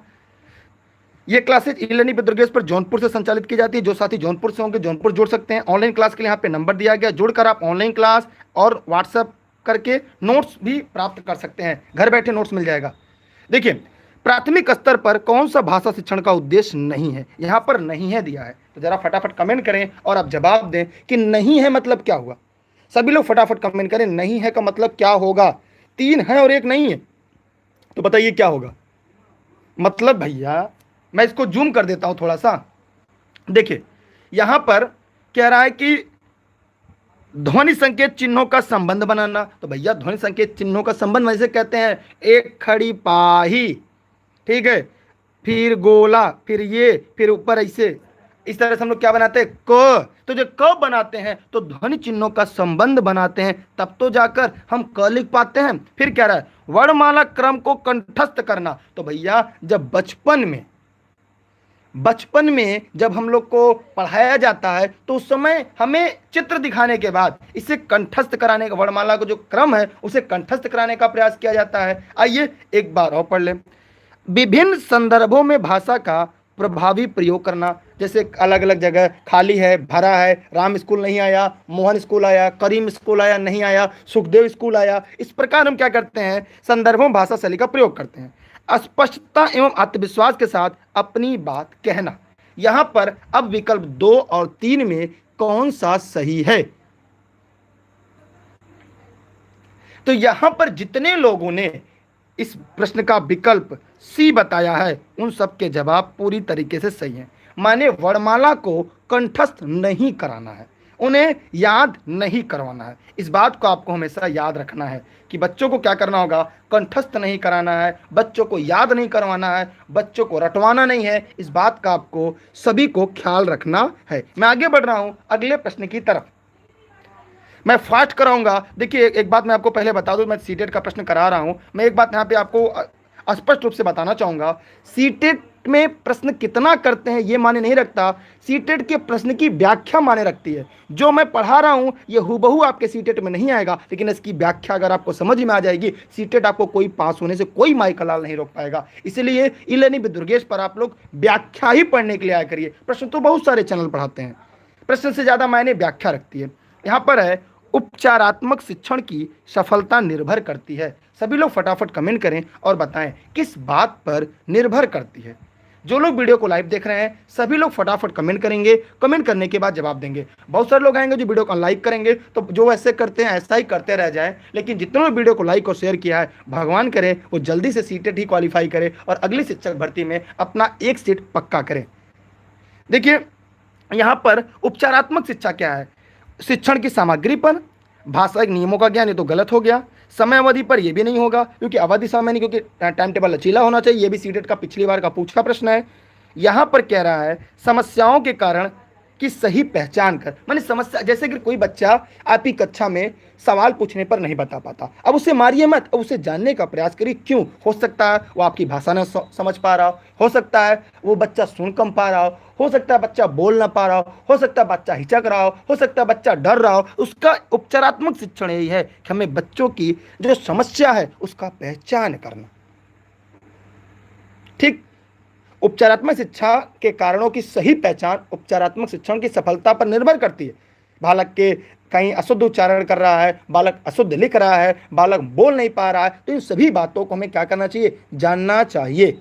ये classes E learning with Durgesh पर जौनपुर से संचालित की जाती है। जो साथी जौनपुर से होंगे जौनपुर जुड़ सकते हैं। ऑनलाइन क्लास के लिए यहाँ पे नंबर दिया गया, जुड़कर आप ऑनलाइन क्लास और व्हाट्सएप करके नोट्स भी प्राप्त कर सकते हैं, घर बैठे नोट्स मिल जाएगा। देखिए प्राथमिक स्तर पर कौन सा भाषा शिक्षण का उद्देश्य नहीं है, यहाँ पर नहीं है दिया है, तो जरा फटाफट कमेंट करें और आप जवाब दें कि नहीं है मतलब क्या हुआ। सभी लोग फटाफट कमेंट करें, नहीं है का मतलब क्या होगा। 3 है और 1 नहीं है, तो बताइए क्या होगा मतलब। भैया मैं इसको जूम कर देता हूं थोड़ा सा। देखिए यहां पर कह रहा है कि ध्वनि संकेत चिन्हों का संबंध बनाना। तो भैया ध्वनि संकेत चिन्हों का संबंध वैसे कहते हैं, एक खड़ी पाही, ठीक है, फिर गोला, फिर ये, फिर ऊपर ऐसे, इस तरह से हम लोग क्या बनाते हैं, क। तो जब क बनाते हैं तो ध्वनि चिन्हों का संबंध बनाते हैं, तब तो जाकर हम क लिख पाते हैं। फिर क्या रहा है, वर्णमाला क्रम को कंठस्थ करना। तो भैया जब बचपन में जब हम लोग को पढ़ाया जाता है तो उस समय हमें चित्र दिखाने के बाद इसे कंठस्थ कराने का, वर्णमाला का जो क्रम है उसे कंठस्थ कराने का प्रयास किया जाता है। आइए एक बार और पढ़ लें। विभिन्न संदर्भों में भाषा का प्रभावी प्रयोग करना, जैसे अलग अलग जगह खाली है, भरा है, राम स्कूल नहीं आया, मोहन स्कूल आया, करीम स्कूल आया नहीं आया, सुखदेव स्कूल आया। इस प्रकार हम क्या करते हैं, संदर्भों में भाषा शैली का प्रयोग करते हैं। स्पष्टता एवं आत्मविश्वास के साथ अपनी बात कहना। यहां पर अब विकल्प 2 और 3 में कौन सा सही है। तो यहां पर जितने लोगों ने इस प्रश्न का विकल्प सी बताया है उन सबके जवाब पूरी तरीके से सही हैं। माने वर्णमाला को कंठस्थ नहीं कराना है, उन्हें याद नहीं करवाना है। इस बात को आपको हमेशा याद रखना है कि बच्चों को क्या करना होगा, कंठस्थ नहीं कराना है, बच्चों को याद नहीं करवाना है, बच्चों को रटवाना नहीं है। इस बात का आपको सभी को ख्याल रखना है। मैं आगे बढ़ रहा हूं अगले प्रश्न की तरफ, मैं फास्ट कराऊंगा। देखिए एक बात मैं आपको पहले बता दूं, मैं सीटेट का प्रश्न करा रहा हूं, मैं एक बात यहाँ पे आपको स्पष्ट रूप से बताना चाहूंगा। सीटेट में प्रश्न कितना करते हैं ये माने नहीं रखता, सीटेट के प्रश्न की व्याख्या माने रखती है। जो मैं पढ़ा रहा हूं ये हूबहू आपके सीटेट में नहीं आएगा, लेकिन इसकी व्याख्या अगर आपको समझ में आ जाएगी, सीटेट आपको कोई पास होने से कोई माई का लाल नहीं रोक पाएगा। इसलिए ई लर्निंग विद दुर्गेश पर आप लोग व्याख्या ही पढ़ने के लिए आया करिए। प्रश्न तो बहुत सारे चैनल पढ़ाते हैं, प्रश्न से ज्यादा मायने व्याख्या रखती है। यहाँ पर है उपचारात्मक शिक्षण की सफलता निर्भर करती है। सभी लोग फटाफट कमेंट करें और बताएं किस बात पर निर्भर करती है। जो लोग वीडियो को लाइव देख रहे हैं सभी लोग फटाफट कमेंट करेंगे, कमेंट करने के बाद जवाब देंगे। बहुत सारे लोग आएंगे जो वीडियो को लाइक करेंगे, तो जो ऐसे करते हैं ऐसा ही करते रह जाए, लेकिन जितने लोग वीडियो को लाइक और शेयर किया है भगवान करे वो जल्दी से सीटेट ही क्वालिफाई करे और अगली शिक्षक भर्ती में अपना एक सीट पक्का करें। देखिए यहाँ पर उपचारात्मक शिक्षा क्या है, शिक्षण की सामग्री पर, भाषाई नियमों का ज्ञान, ये तो गलत हो गया। समय अवधि पर यह भी नहीं होगा, क्योंकि अवधि समय नहीं, क्योंकि टाइम टेबल लचीला होना चाहिए। यह भी सीटेट का पिछली बार का पूछा प्रश्न है। यहां पर कह रहा है समस्याओं के कारण की सही पहचान कर, माने समस्या, जैसे कि कोई बच्चा आपकी कक्षा में सवाल पूछने पर नहीं बता पाता, अब उसे मारिए मत, अब उसे जानने का प्रयास करिए। क्यों? हो सकता है वो आपकी भाषा न समझ पा रहा हो सकता है वो बच्चा सुन कम पा रहा हो सकता है बच्चा बोल ना पा रहा हो सकता है बच्चा हिचक रहा हो सकता है बच्चा डर रहा हो। उसका उपचारात्मक शिक्षण यही है कि हमें बच्चों की जो समस्या है उसका पहचान करना। ठीक, उपचारात्मक शिक्षा के कारणों की सही पहचान उपचारात्मक शिक्षण की सफलता पर निर्भर करती है। बालक के कहीं अशुद्ध उच्चारण कर रहा है, बालक अशुद्ध लिख रहा है, बालक बोल नहीं पा रहा है, तो इन सभी बातों को हमें क्या करना चाहिए? जानना चाहिए।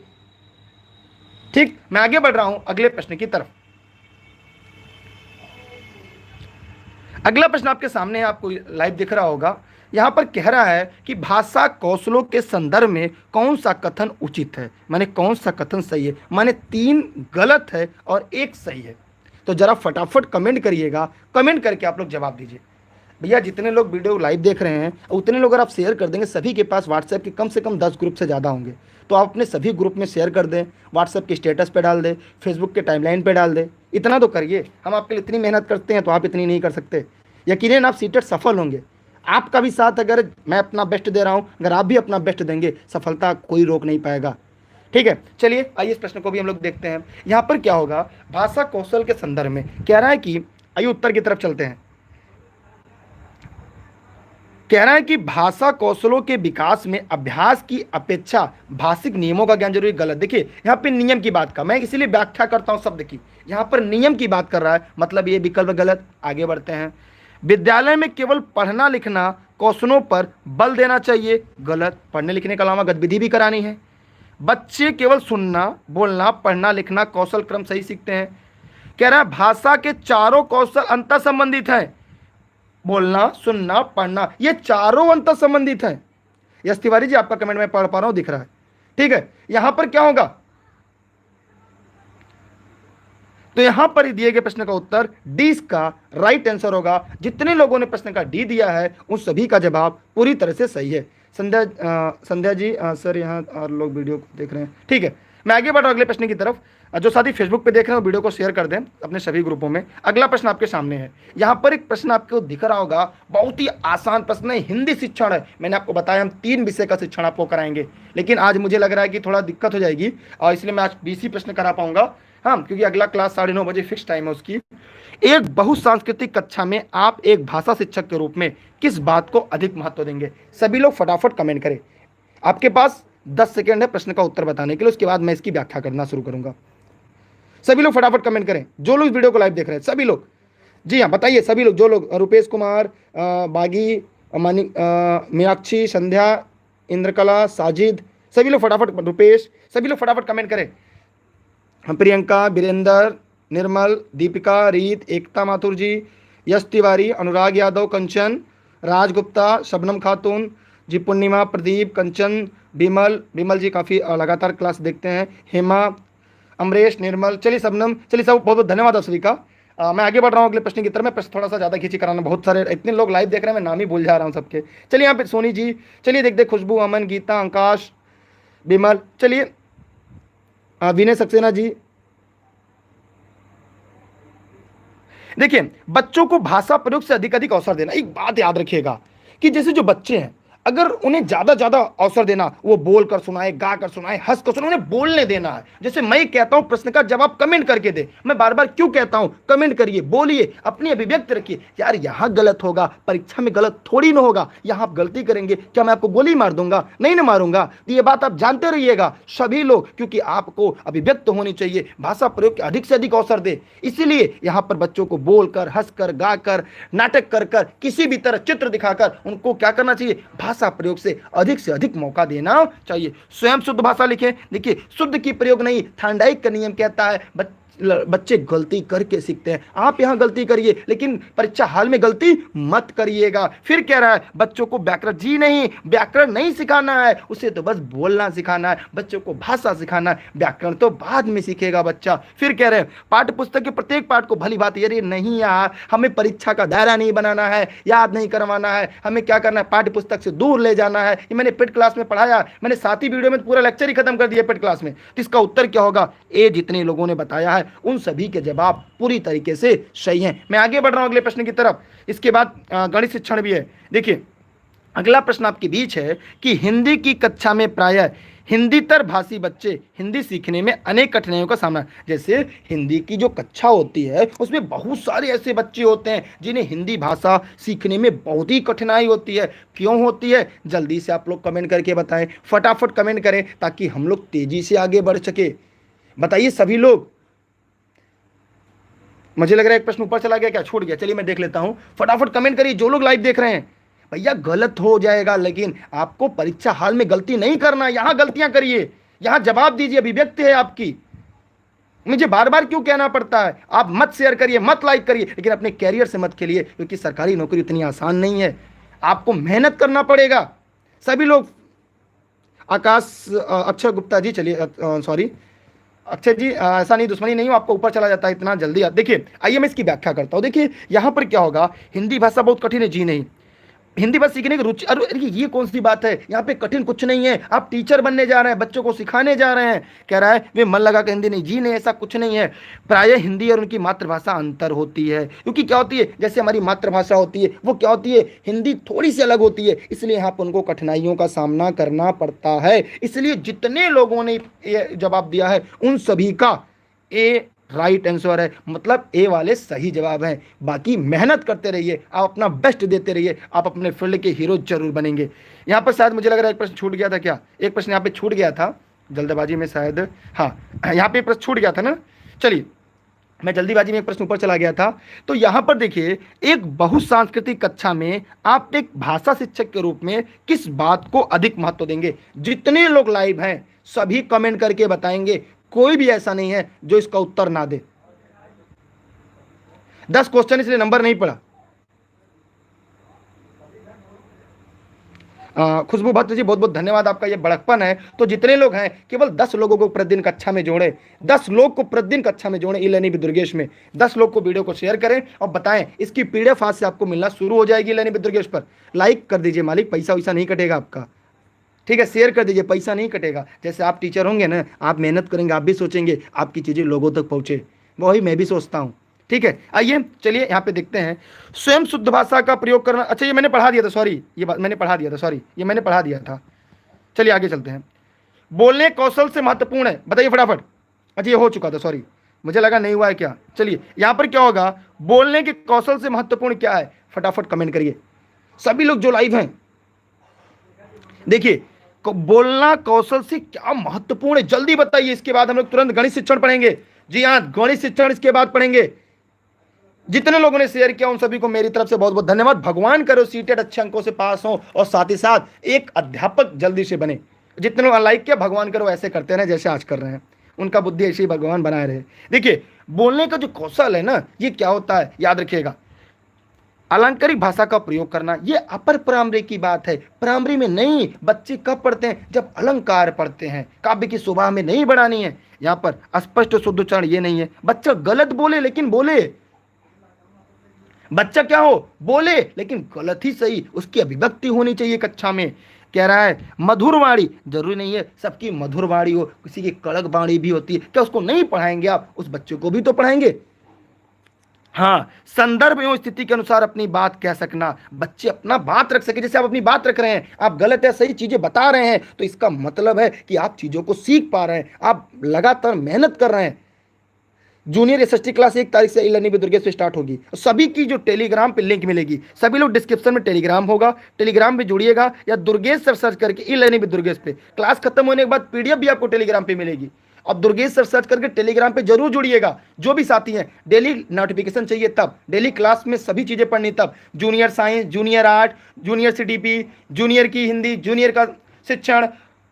ठीक, मैं आगे बढ़ रहा हूं अगले प्रश्न की तरफ। अगला प्रश्न आपके सामने है, आपको लाइव दिख रहा होगा। यहां पर कह रहा है कि भाषा कौशलों के संदर्भ में कौन सा कथन उचित है, माने कौन सा कथन सही है, माने 3 गलत है और 1 सही है। तो जरा फटाफट कमेंट करिएगा, कमेंट करके आप लोग जवाब दीजिए। भैया जितने लोग वीडियो लाइव देख रहे हैं उतने लोग अगर आप शेयर कर देंगे, सभी के पास व्हाट्सएप के कम से कम 10 ग्रुप से ज़्यादा होंगे, तो आप अपने सभी ग्रुप में शेयर कर दें, व्हाट्सएप के स्टेटस पे डाल दें, फेसबुक के टाइमलाइन पे डाल दें। इतना तो करिए, हम आपके लिए इतनी मेहनत करते हैं तो आप इतनी नहीं कर सकते। यकीनन आप सीटेट सफल होंगे। आपका भी साथ, अगर मैं अपना बेस्ट दे रहा हूं, अगर आप भी अपना बेस्ट देंगे, सफलता कोई रोक नहीं पाएगा। ठीक है, चलिए आइए इस प्रश्न को भी हम लोग देखते हैं। यहां पर क्या होगा, भाषा कौशल के संदर्भ में कह रहा है कि, आइए उत्तर की तरफ चलते हैं। कह रहा है कि भाषा कौशलों के विकास में अभ्यास की अपेक्षा भाषिक नियमों का ज्ञान जरूरी। गलत। देखिए यहां पे नियम की बात का, मैं इसलिए व्याख्या करता हूं शब्द की, यहां पर नियम की बात कर रहा है, मतलब ये विकल्प गलत। आगे बढ़ते हैं। विद्यालय में केवल पढ़ना लिखना कौशलों पर बल देना चाहिए। गलत। पढ़ने लिखने के अलावा गतिविधि भी करानी है। बच्चे केवल सुनना बोलना पढ़ना लिखना कौशल क्रम सही सीखते हैं। कह रहा है भाषा के चारों कौशल अंतर संबंधित हैं। बोलना सुनना पढ़ना, ये चारों अंतर संबंधित हैं। यश तिवारी जी आपका कमेंट मैं पढ़ पा रहा हूं, दिख रहा है। ठीक है, यहां पर क्या होगा, तो यहां पर दिए गए प्रश्न का उत्तर डी का राइट आंसर होगा। जितने लोगों ने प्रश्न का डी दिया है उन सभी का जवाब पूरी तरह से सही है। संध्या जी सर यहाँ और लोग वीडियो को देख रहे हैं। ठीक है, मैं आगे बढ़ रहा हूं अगले प्रश्न की तरफ। जो साथी फेसबुक पे देख रहे हैं वीडियो को शेयर कर दें अपने सभी ग्रुपों में। अगला प्रश्न आपके सामने है। यहां पर एक प्रश्न आपको दिख रहा होगा, बहुत ही आसान प्रश्न है, हिंदी शिक्षण है। मैंने आपको बताया हम 3 विषय का शिक्षण आपको कराएंगे, लेकिन आज मुझे लग रहा है कि थोड़ा दिक्कत हो जाएगी और इसलिए मैं आज 20 ही प्रश्न करा पाऊंगा। हाँ, क्योंकि अगला क्लास 9:30 बजे फिक्स टाइम है उसकी। एक बहुसांस्कृतिक कक्षा में आप एक भाषा शिक्षक के रूप में किस बात को अधिक महत्व देंगे? सभी लोग फटाफट कमेंट करें। आपके पास 10 सेकेंड है प्रश्न का उत्तर बताने के लिए, उसके बाद मैं इसकी व्याख्या करना शुरू करूंगा। सभी लोग फटाफट कमेंट करें, जो लोग वीडियो को लाइव देख रहे हैं सभी लोग। जी हाँ, बताइए सभी लोग, जो लोग, रुपेश कुमार, बागी, मीनाक्षी, संध्या, इंद्रकला, साजिद, सभी लोग फटाफट, रुपेश, सभी लोग फटाफट कमेंट करें। प्रियंका, वीरेंद्र, निर्मल, दीपिका, रीत, एकता माथुर जी, यश तिवारी, अनुराग यादव, कंचन, राज गुप्ता, शबनम खातून जी, पूर्णिमा, प्रदीप, कंचन, विमल जी काफ़ी लगातार क्लास देखते हैं, हेमा, अमरेश, निर्मल, चलिए शबनम, चलिए सब बहुत बहुत धन्यवाद आप सभी का। मैं आगे बढ़ रहा हूँ अगले प्रश्न की तरफ। मैं प्रश्न थोड़ा सा ज़्यादा खींची कराना, बहुत सारे इतने लोग लाइव देख रहे हैं, मैं नाम ही भूल जा रहा हूँ सबके। चलिए यहाँ पे सोनी जी, चलिए देखते, खुशबू, अमन, गीता, आकाश, विमल, चलिए विनय सक्सेना जी। देखिए बच्चों को भाषा प्रयोग से अधिक अधिक अवसर देना। एक बात याद रखिएगा कि जैसे जो बच्चे हैं, अगर उन्हें ज्यादा ज्यादा अवसर देना, वो बोल कर सुनाए, गा कर सुनाए, हंस कर सुनाए, उन्हें बोलने देना है। जैसे मैं कहता हूं प्रश्न का जवाब कमेंट करके दे, मैं बार बार क्यों कहता हूं, कमेंट करिए, बोलिए, अपनी अभिव्यक्ति रखिए। यार यहां गलत होगा, परीक्षा में गलत थोड़ी ना होगा। यहां आप गलती करेंगे, क्या मैं आपको गोली मार दूंगा? नहीं ना मारूंगा। तो ये बात आप जानते रहिएगा सभी लोग, क्योंकि आपको अभिव्यक्त होनी चाहिए, भाषा प्रयोग के अधिक से अधिक अवसर दे। इसीलिए यहां पर बच्चों को बोलकर, हंसकर, गाकर, नाटक कर कर, किसी भी तरह चित्र दिखाकर उनको क्या करना चाहिए, भाषा प्रयोग से अधिक मौका देना चाहिए। स्वयं शुद्ध भाषा लिखें। देखिए शुद्ध की प्रयोग नहीं, थांडाइक का नियम कहता है बच्चे गलती करके सीखते हैं। आप यहाँ गलती करिए लेकिन परीक्षा हाल में गलती मत करिएगा। फिर कह रहा है बच्चों को व्याकरण, जी नहीं, व्याकरण नहीं सिखाना है, उसे तो बस बोलना सिखाना है, बच्चों को भाषा सिखाना है, व्याकरण तो बाद में सीखेगा बच्चा। फिर कह रहे हैं पाठ्य पुस्तक के प्रत्येक पाठ को, भली बात ये नहीं यार, हमें परीक्षा का दायरा नहीं बनाना है, याद नहीं करवाना है, हमें क्या करना है, पाठ्य पुस्तक से दूर ले जाना है। ये मैंने पेड क्लास में पढ़ाया, मैंने 7वीं वीडियो में पूरा लेक्चर ही खत्म कर दिया पेड क्लास में। तो इसका उत्तर क्या होगा, ए जितने लोगों ने बताया है उन सभी के जवाब पूरी तरीके से सही हैं। मैं आगे बढ़ रहा हूं अगले प्रश्न की तरफ। इसके बाद गणित शिक्षण भी है। देखिए अगला प्रश्न आपके बीच है कि हिंदी की कक्षा में प्रायः हिंदीतर भाषी बच्चे हिंदी सीखने में अनेक कठिनाइयों का सामना, जैसे हिंदी की जो कक्षा होती है उसमें बहुत सारे ऐसे बच्चे होते हैं जिन्हें हिंदी भाषा सीखने में बहुत ही कठिनाई होती है। क्यों होती है, जल्दी से आप लोग कमेंट करके बताएं, फटाफट कमेंट करें ताकि हम लोग तेजी से आगे बढ़ सके। बताइए सभी लोग। मुझे लग रहा है एक प्रश्न ऊपर चला गया, क्या छूट गया, चलिए मैं देख लेता हूं। फटाफट कमेंट करिए जो लोग लाइव देख रहे हैं। भैया गलत हो जाएगा, लेकिन आपको परीक्षा हाल में गलती नहीं करना, यहां गलतियां करिए, यहां जवाब दीजिए, अभिव्यक्ति है आपकी। मुझे बार बार क्यों कहना पड़ता है, आप मत शेयर करिए, मत लाइक करिए, लेकिन अपने कैरियर से मत खेलिए, क्योंकि सरकारी नौकरी इतनी आसान नहीं है, आपको मेहनत करना पड़ेगा। सभी लोग। आकाश अक्षय गुप्ता जी, चलिए सॉरी अक्षय जी, ऐसा नहीं, दुश्मनी नहीं हो, आपको ऊपर चला जाता है इतना जल्दी। देखिए आइए मैं इसकी व्याख्या करता हूं। देखिए यहां पर क्या होगा, हिंदी भाषा बहुत कठिन है, जी नहीं, हिंदी भाषा सीखने की रुचि, अरे ये कौन सी बात है, यहाँ पे कठिन कुछ नहीं है, आप टीचर बनने जा रहे हैं, बच्चों को सिखाने जा रहे हैं। कह रहा है वे मन लगा के हिंदी नहीं, जी नहीं, ऐसा कुछ नहीं है। प्रायः हिंदी और उनकी मातृभाषा अंतर होती है, क्योंकि क्या होती है, जैसे हमारी मातृभाषा होती है वो क्या होती है, हिंदी थोड़ी सी अलग होती है, इसलिए यहाँ पर उनको कठिनाइयों का सामना करना पड़ता है। इसलिए जितने लोगों ने जवाब दिया है उन सभी का ए राइट आंसर है, मतलब ए वाले सही जवाब हैं। बाकी मेहनत करते रहिए, आप अपना बेस्ट देते रहिए, आप अपने फील्ड के हीरो जरूर बनेंगे। यहाँ पर शायद मुझे लग रहा है एक प्रश्न छूट गया था, क्या एक प्रश्न यहाँ पे छूट गया था जल्दबाजी में शायद, हाँ यहाँ पे प्रश्न छूट गया था ना, चलिए मैं जल्दीबाजी में एक प्रश्न ऊपर चला गया था। तो यहाँ पर देखिए, एक बहुसांस्कृतिक कक्षा में आप एक भाषा शिक्षक के रूप में किस बात को अधिक महत्व देंगे। जितने लोग लाइव हैं सभी कमेंट करके बताएंगे, कोई भी ऐसा नहीं है जो इसका उत्तर ना दे। 10 क्वेश्चन इसलिए नंबर नहीं पड़ा। खुशबू भट्ट जी बहुत बहुत धन्यवाद, आपका ये बड़कपन है। तो जितने लोग हैं केवल 10 लोगों को प्रतिदिन कक्षा में जोड़े, 10 लोग को प्रतिदिन कक्षा में जोड़े, ई लर्निंग विद दुर्गेश में 10 लोग को वीडियो को शेयर करें और बताएं। इसकी पीडीएफ आज से आपको मिलना शुरू हो जाएगी ई लर्निंग विद दुर्गेश पर। लाइक कर दीजिए मालिक, पैसा वैसा नहीं कटेगा आपका, ठीक है, शेयर कर दीजिए, पैसा नहीं कटेगा। जैसे आप टीचर होंगे ना, आप मेहनत करेंगे, आप भी सोचेंगे आपकी चीज़ें लोगों तक पहुँचे, वही मैं भी सोचता हूँ, ठीक है। आइए चलिए यहाँ पे देखते हैं, स्वयं शुद्ध भाषा का प्रयोग करना। अच्छा ये मैंने पढ़ा दिया था, सॉरी ये बात मैंने पढ़ा दिया था, सॉरी ये मैंने पढ़ा दिया था। चलिए आगे चलते हैं। बोलने कौशल से महत्वपूर्ण है, बताइए फटाफट। अच्छा ये हो चुका था, सॉरी मुझे लगा नहीं हुआ है क्या। चलिए यहाँ पर क्या होगा, बोलने के कौशल से महत्वपूर्ण क्या है, फटाफट कमेंट करिए सभी लोग जो लाइव हैं। देखिए बोलना कौशल से क्या महत्वपूर्ण है, जल्दी बताइए। इसके बाद हम लोग तुरंत गणित शिक्षण पढ़ेंगे। जी हाँ, गणित शिक्षण इसके बाद पढ़ेंगे। जितने लोगों ने शेयर किया उन सभी को मेरी तरफ से बहुत बहुत धन्यवाद। भगवान करो सीटेट अच्छे अंकों से पास हो और साथ ही साथ एक अध्यापक जल्दी से बने। जितने लोग लाइक किया, भगवान करो ऐसे करते रहे जैसे आज कर रहे हैं, उनका बुद्धि ऐसे ही भगवान बनाए रहे। देखिए बोलने का जो कौशल है ना, ये क्या होता है याद रखिएगा, अलंकारिक भाषा का प्रयोग करना, ये अपर प्राइमरी की बात है, प्राइमरी में नहीं। बच्चे कब पढ़ते हैं, जब अलंकार पढ़ते हैं। काव्य की शोभा में नहीं बढ़ानी है। यहाँ पर स्पष्ट शुद्ध उच्चारण ये नहीं है, बच्चा गलत बोले लेकिन बोले, बच्चा क्या हो बोले लेकिन गलत ही सही, उसकी अभिव्यक्ति होनी चाहिए कक्षा में। कह रहा है मधुर वाणी, जरूरी नहीं है सबकी मधुर वाणी हो, किसी की कड़क वाणी भी होती है, क्या उसको नहीं पढ़ाएंगे आप, उस बच्चे को भी तो पढ़ाएंगे। हाँ, संदर्भ एवं स्थिति के अनुसार अपनी बात कह सकना, बच्चे अपना बात रख सके। जैसे आप अपनी बात रख रहे हैं, आप गलत या सही चीजें बता रहे हैं, तो इसका मतलब है कि आप चीजों को सीख पा रहे हैं, आप लगातार मेहनत कर रहे हैं। जूनियर एसएसटी क्लास 1 तारीख से ई लर्निंग विद दुर्गेश पे स्टार्ट होगी। सभी की जो टेलीग्राम पे लिंक मिलेगी, सभी लोग डिस्क्रिप्शन में टेलीग्राम होगा, टेलीग्राम पे जुड़िएगा या दुर्गेश सर सर्च करके ई लर्निंग विद दुर्गेश पे। क्लास खत्म होने के बाद पीडीएफ भी आपको टेलीग्राम पे मिलेगी। अब दुर्गेश सर सर्च करके टेलीग्राम पे जरूर जुड़िएगा। जो भी साथी हैं, डेली नोटिफिकेशन चाहिए तब, डेली क्लास में सभी चीजें पढ़नी तब, junior science, junior art, junior CDP, junior की हिंदी, जूनियर का शिक्षण,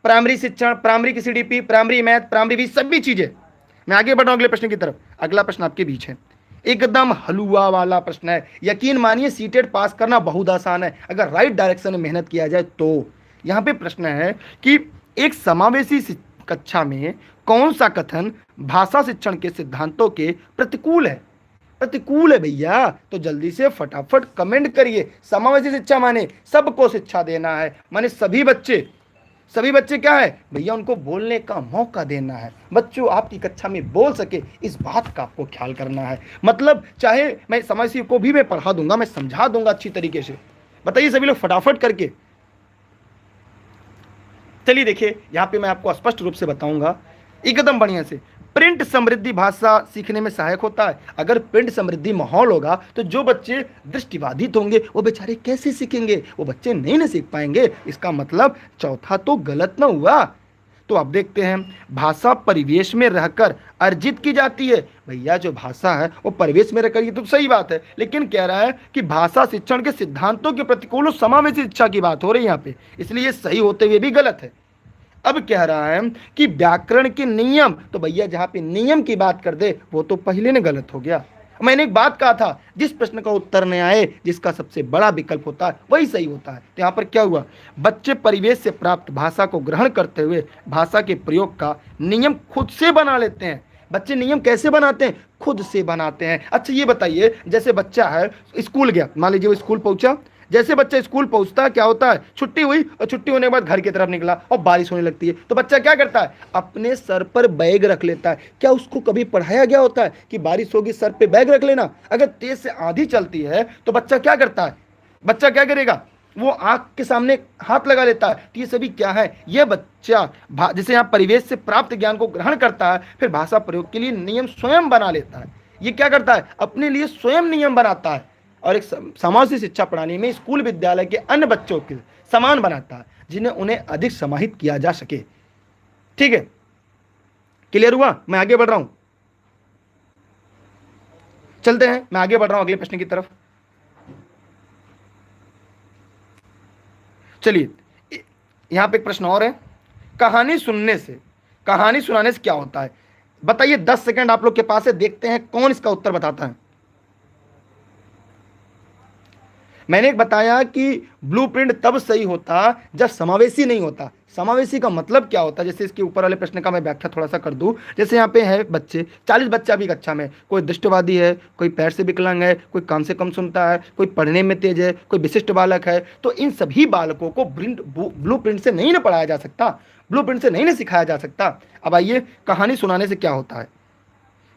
प्राइमरी शिक्षण, प्राइमरी की सीडीपी, प्राइमरी मैथ, प्राइमरी भी, सभी चीजें मैं आगे बढ़ रहा हूं अगले प्रश्न की तरफ। अगला प्रश्न आपके बीच है, एकदम हलवा वाला प्रश्न है। यकीन मानिए सीटेट पास करना बहुत आसान है अगर राइट डायरेक्शन में मेहनत किया जाए तो। यहां पे प्रश्न है कि एक समावेशी कक्षा में कौन सा कथन भाषा शिक्षण के सिद्धांतों के प्रतिकूल है? प्रतिकूल है भैया, तो जल्दी से फटाफट कमेंट करिए। समावेशी शिक्षा माने सबको शिक्षा देना है, माने सभी बच्चे क्या है भैया, उनको बोलने का मौका देना है। बच्चों आपकी कक्षा में बोल सके, इस बात का आपको ख्याल करना है। मतलब चाहे मैं समावेशी को भी मैं पढ़ा दूंगा, मैं समझा दूंगा अच्छी तरीके से। बताइए सभी लोग फटाफट करके। चलिए देखिए, यहां पे मैं आपको स्पष्ट रूप से बताऊंगा एकदम बढ़िया से। प्रिंट समृद्धि भाषा सीखने में सहायक होता है। अगर प्रिंट समृद्धि माहौल होगा तो जो बच्चे दृष्टिबाधित होंगे वो बेचारे कैसे सीखेंगे? वो बच्चे नहीं ना सीख पाएंगे। इसका मतलब चौथा तो गलत ना हुआ। तो अब देखते हैं, भाषा परिवेश में रहकर अर्जित की जाती है। भैया जो भाषा है वो परिवेश में रहकर, ये तो सही बात है, लेकिन कह रहा है कि भाषा शिक्षण के सिद्धांतों के प्रतिकूल समावेशी शिक्षा की बात हो रही है यहाँ पे, इसलिए ये सही होते हुए भी गलत है। अब कह रहा है कि व्याकरण के नियम, तो भैया जहां पे नियम की बात कर दे वो तो पहले ने गलत हो गया। मैंने एक बात कहा था, जिस प्रश्न का उत्तर न आए, जिसका सबसे बड़ा विकल्प होता है वही सही होता है। तो यहां पर क्या हुआ, बच्चे परिवेश से प्राप्त भाषा को ग्रहण करते हुए भाषा के प्रयोग का नियम खुद से बना लेते हैं। बच्चे नियम कैसे बनाते हैं? खुद से बनाते हैं। अच्छा ये बताइए, जैसे बच्चा है स्कूल गया, मान लीजिए वो स्कूल पहुंचा, जैसे बच्चा स्कूल पहुंचता है क्या होता है, छुट्टी हुई और छुट्टी होने के बाद घर की तरफ निकला और बारिश होने लगती है, तो बच्चा क्या करता है? अपने सर पर बैग रख लेता है। क्या उसको कभी पढ़ाया गया होता है कि बारिश होगी सर पे बैग रख लेना? अगर तेज से आंधी चलती है तो बच्चा क्या करता है? बच्चा क्या करेगा? वो आंख के सामने हाथ लगा लेता है। तो ये सभी क्या है? ये बच्चा जैसे यहाँ परिवेश से प्राप्त ज्ञान को ग्रहण करता है, फिर भाषा प्रयोग के लिए नियम स्वयं बना लेता है। ये क्या करता है? अपने लिए स्वयं नियम बनाता है और एक समावेशी शिक्षा प्रणाली में स्कूल विद्यालय के अन्य बच्चों के समान बनाता है, जिन्हें उन्हें अधिक समाहित किया जा सके। ठीक है, क्लियर हुआ? मैं आगे बढ़ रहा हूं, चलते हैं, मैं आगे बढ़ रहा हूं अगले प्रश्न की तरफ। चलिए, यहां पे एक प्रश्न और है, कहानी सुनाने से क्या होता है? बताइए, 10 सेकंड आप लोग के पास है, देखते हैं कौन इसका उत्तर बताता है। मैंने एक बताया कि ब्लूप्रिंट तब सही होता जब समावेशी नहीं होता। समावेशी का मतलब क्या होता है? जैसे इसके ऊपर वाले प्रश्न का मैं व्याख्या थोड़ा सा कर दूं। जैसे यहाँ पे है बच्चे, 40 बच्चा भी कक्षा में, कोई दृष्टिवादी है, कोई पैर से विकलांग है, कोई काम से कम सुनता है, कोई पढ़ने में तेज है, कोई विशिष्ट बालक है। तो इन सभी बालकों को ब्लूप्रिंट से नहीं ना पढ़ाया जा सकता, ब्लूप्रिंट से नहीं ना सिखाया जा सकता। अब आइए, कहानी सुनाने से क्या होता है?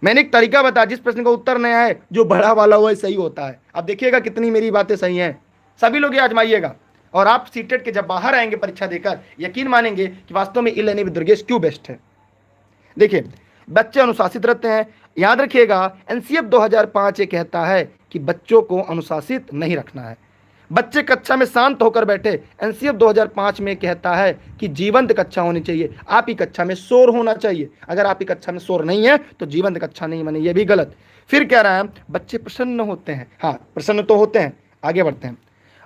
मैंने एक तरीका बताया, जिस प्रश्न का उत्तर नया है जो बड़ा वाला हुआ सही होता है। अब देखिएगा कितनी मेरी बातें सही हैं। सभी लोग ये आजमाइएगा और आप सीटेट के जब बाहर आएंगे परीक्षा देकर, यकीन मानेंगे कि वास्तव में ई-लर्निंग विद दुर्गेश क्यों बेस्ट है। देखिए, बच्चे अनुशासित रहते हैं। याद रखिएगा, एनसीएफ 2005 ये कहता है कि बच्चों को अनुशासित नहीं रखना है। बच्चे कक्षा में शांत होकर बैठे, एनसीएफ 2005 में कहता है कि जीवंत कक्षा होनी चाहिए। आप ही कक्षा में शोर होना चाहिए। अगर आप ही कक्षा में शोर नहीं है तो जीवंत कक्षा नहीं बने, ये भी गलत। फिर कह रहा है बच्चे प्रसन्न होते हैं। हाँ, प्रसन्न तो होते हैं। आगे बढ़ते हैं,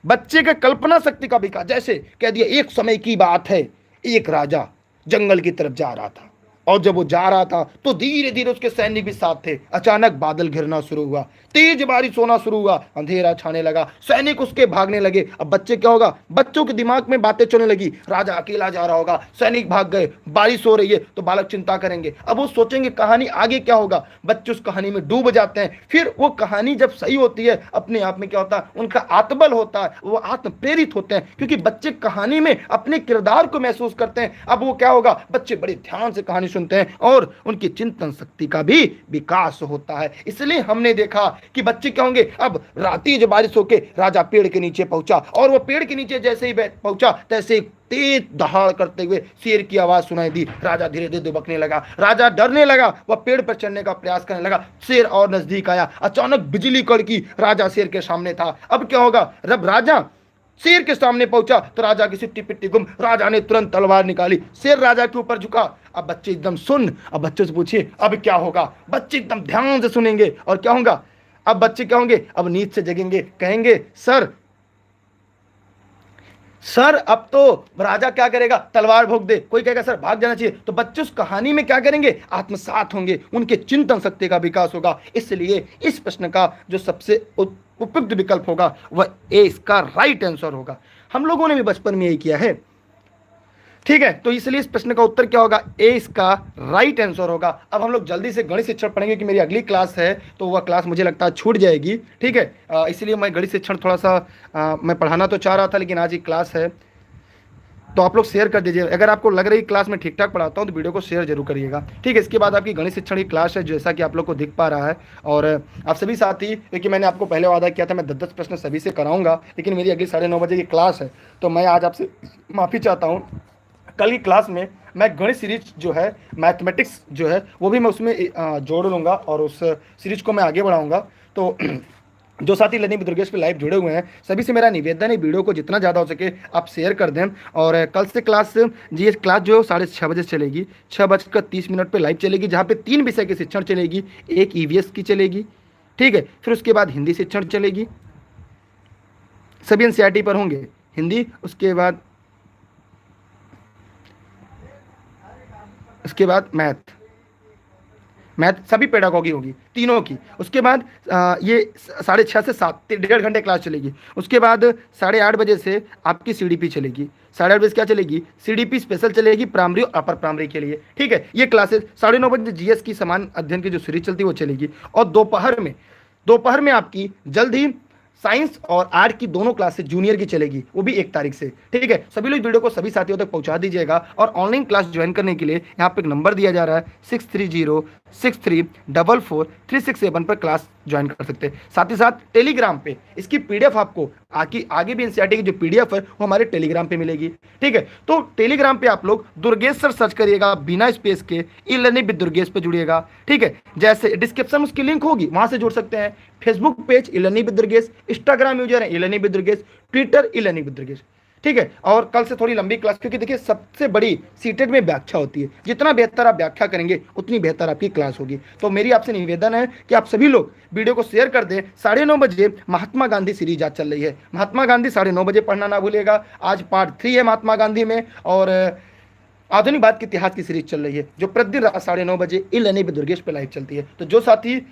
बच्चे के कल्पना शक्ति का विकास। जैसे कह दिया, एक समय की बात है, एक राजा जंगल की तरफ जा रहा था और जब वो जा रहा था तो धीरे धीरे उसके सैनिक भी साथ थे। अचानक बादल घिरना शुरू हुआ, तेज बारिश होना शुरू हुआ, अंधेरा छाने लगा, सैनिक उसके भागने लगे। अब बच्चे क्या होगा? बच्चों के दिमाग में बातें चलने लगी, राजा अकेला जा रहा होगा, सैनिक भाग गए, बारिश हो रही है, तो बालक चिंता करेंगे। अब वो सोचेंगे कहानी आगे क्या होगा। बच्चे उस कहानी में डूब जाते हैं। फिर वो कहानी जब सही होती है, अपने आप में क्या होता है? उनका आत्मबल होता है, वो आत्म प्रेरित होते हैं, क्योंकि बच्चे कहानी में अपने किरदार को महसूस करते हैं। अब वो क्या होगा? बच्चे बड़े ध्यान से कहानी सुनते हैं और उनकी चिंतन शक्ति का भी विकास होता है। इसलिए हमने देखा कि बच्चे क्या होंगे? अब राती जब बारिश होके राजा पेड़ के नीचे पहुंचा और वो पेड़ के नीचे जैसे ही पहुंचा, तैसे तेज दहाड़ करते हुए शेर की आवाज सुनाई दी। राजा धीरे धीरे दुबकने लगा, राजा डरने लगा, वह पेड़ पर चढ़ने का प्रयास करने लगा। शेर और नजदीक आया, अचानक बिजली कड़की, राजा शेर के सामने था। अब क्या होगा? जब राजा शेर के सामने पहुंचा तो राजा की सिट्टी पिट्टी गुम, राजा ने तुरंत तलवार निकाली, शेर राजा के ऊपर झुका। अब बच्चे एकदम सुन, अब बच्चों से पूछिए अब क्या होगा। बच्चे एकदम ध्यान से सुनेंगे और क्या होगा? अब बच्चे क्या होंगे? अब नींद से जगेंगे, कहेंगे सर अब तो राजा क्या करेगा, तलवार भोंक दे, कोई कहेगा सर भाग जाना चाहिए। तो बच्चे उस कहानी में क्या करेंगे, आत्मसात होंगे, उनके चिंतन शक्ति का विकास होगा। इसलिए इस प्रश्न का जो सबसे उपयुक्त विकल्प होगा वह ए इसका राइट आंसर होगा। हम लोगों ने भी बचपन में यही किया है, ठीक है। तो इसलिए इस प्रश्न का उत्तर क्या होगा, ए इसका राइट आंसर होगा। अब हम लोग जल्दी से गणित शिक्षण पढ़ेंगे कि मेरी अगली क्लास है तो वह क्लास मुझे लगता है छूट जाएगी, ठीक है। इसलिए मैं गणित शिक्षण थोड़ा सा मैं पढ़ाना तो चाह रहा था, लेकिन आज ही क्लास है तो आप लोग शेयर कर दीजिए। अगर आपको लग रही क्लास में ठीक ठाक पढ़ाता हूँ तो वीडियो को शेयर जरूर करिएगा, ठीक है। इसके बाद आपकी गणित शिक्षण की क्लास है जैसा कि आप लोग को दिख पा रहा है। और आप सभी साथी, क्योंकि मैंने आपको पहले वादा किया था मैं 10-10 प्रश्न सभी से कराऊंगा, लेकिन मेरी अगली 9:30 बजे की क्लास है तो मैं आज आपसे माफ़ी चाहता हूँ। कल की क्लास में मैं गणित सीरीज जो है, मैथमेटिक्स जो है वो भी मैं उसमें जोड़ लूँगा और उस सीरीज को मैं आगे बढ़ाऊँगा। तो जो साथी लर्निंग विद दुर्गेश पे लाइव जुड़े हुए हैं सभी से मेरा निवेदन है वीडियो को जितना ज़्यादा हो सके आप शेयर कर दें। और कल से क्लास जी क्लास जो 6:30 बजे चलेगी, 6:30 पे लाइव चलेगी, जहाँ पे 3 विषय की शिक्षण चलेगी। एक ईवीएस की चलेगी, ठीक है, फिर उसके बाद हिंदी शिक्षण चलेगी, सभी एनसीईआरटी पर होंगे हिंदी, उसके बाद मैथ सभी पेडागॉजी होगी तीनों की। उसके बाद ये 6:30 से 7 1.5 घंटे क्लास चलेगी। उसके बाद 8:30 बजे से आपकी सीडीपी चलेगी। 8:30 बजे से क्या चलेगी, सीडीपी स्पेशल चलेगी प्राइमरी और अपर प्राइमरी के लिए, ठीक है। ये क्लासेस 9:30 बजे जीएस की समान अध्ययन की जो सीरीज चलती है वो चलेगी। और दोपहर में आपकी जल्द ही साइंस और आर्ट की दोनों क्लासेस जूनियर की चलेगी, वो भी 1 तारीख से, ठीक है। सभी लोग वीडियो को सभी साथियों तक पहुंचा दीजिएगा। और ऑनलाइन क्लास ज्वाइन करने के लिए यहाँ पे एक नंबर दिया जा रहा है 6306344367 पर क्लास ज्वाइन कर सकते हैं। साथ ही साथ टेलीग्राम पे इसकी पीडीएफ आपको आगे भी एनसीईआरटी की जो पीडीएफ है वो हमारे टेलीग्राम पे मिलेगी, ठीक है। तो टेलीग्राम पे आप लोग दुर्गेश सर सर्च करिएगा बिना स्पेस के, ई लर्निंग विद दुर्गेश पे जुड़िएगा, ठीक है। जैसे डिस्क्रिप्शन में उसकी लिंक होगी वहां से जुड़ सकते हैं। Facebook page E learning with Durgesh, Instagram user है E learning with Durgesh, Twitter E learning with Durgesh, ठीक है। और कल से थोड़ी लंबी क्लास, क्योंकि देखिए सबसे बड़ी सीटेट में व्याख्या होती है, जितना बेहतर आप व्याख्या करेंगे उतनी बेहतर आपकी क्लास होगी। तो मेरी आपसे निवेदन है कि आप सभी लोग वीडियो को शेयर कर दें। 9:30 बजे महात्मा गांधी सीरीज आज चल रही है, महात्मा गांधी 9:30 बजे पढ़ना ना भूलिएगा। आज पार्ट 3 है महात्मा गांधी में, और आधुनिक भारत के इतिहास की सीरीज चल रही है जो प्रतिदिन रात 9:30 बजे ई लर्निंग विद दुर्गेश पे लाइव चलती है। तो जो साथी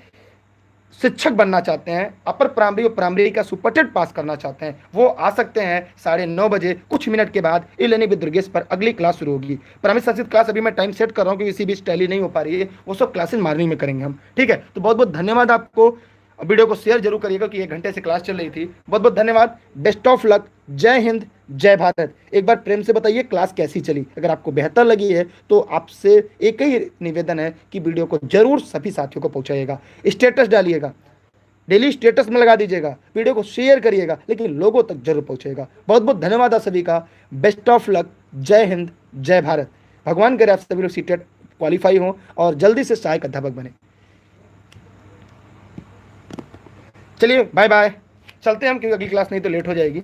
शिक्षक बनना चाहते हैं, अपर प्राइमरी और प्राइमरी का सुपरटेट पास करना चाहते हैं, वो आ सकते हैं 9:30 बजे। कुछ मिनट के बाद ई लर्निंग विद दुर्गेश पर अगली क्लास शुरू होगी। प्राइमरी संस्कृत क्लास अभी मैं टाइम सेट कर रहा हूँ क्योंकि इसी बीच टैली नहीं हो पा रही है, वो सब क्लासेस मॉर्निंग में करेंगे हम, ठीक है। तो बहुत बहुत धन्यवाद आपको। वीडियो को शेयर जरूर करिएगा कि 1 घंटे से क्लास चल रही थी। बहुत बहुत धन्यवाद, बेस्ट ऑफ लक, जय हिंद जय भारत। एक बार प्रेम से बताइए क्लास कैसी चली। अगर आपको बेहतर लगी है तो आपसे एक ही निवेदन है कि वीडियो को जरूर सभी साथियों को पहुंचाइएगा, स्टेटस डालिएगा, डेली स्टेटस में लगा दीजिएगा, वीडियो को शेयर करिएगा, लेकिन लोगों तक जरूर पहुंचेगा। बहुत बहुत धन्यवाद आप सभी का, बेस्ट ऑफ लक, जय हिंद जय भारत। भगवान करे आप सभी लोग सीटेट क्वालिफाई हों और जल्दी से सहायक अध्यापक बने। चलिए बाय बाय, चलते हैं हम क्योंकि अगली क्लास नहीं तो लेट हो जाएगी।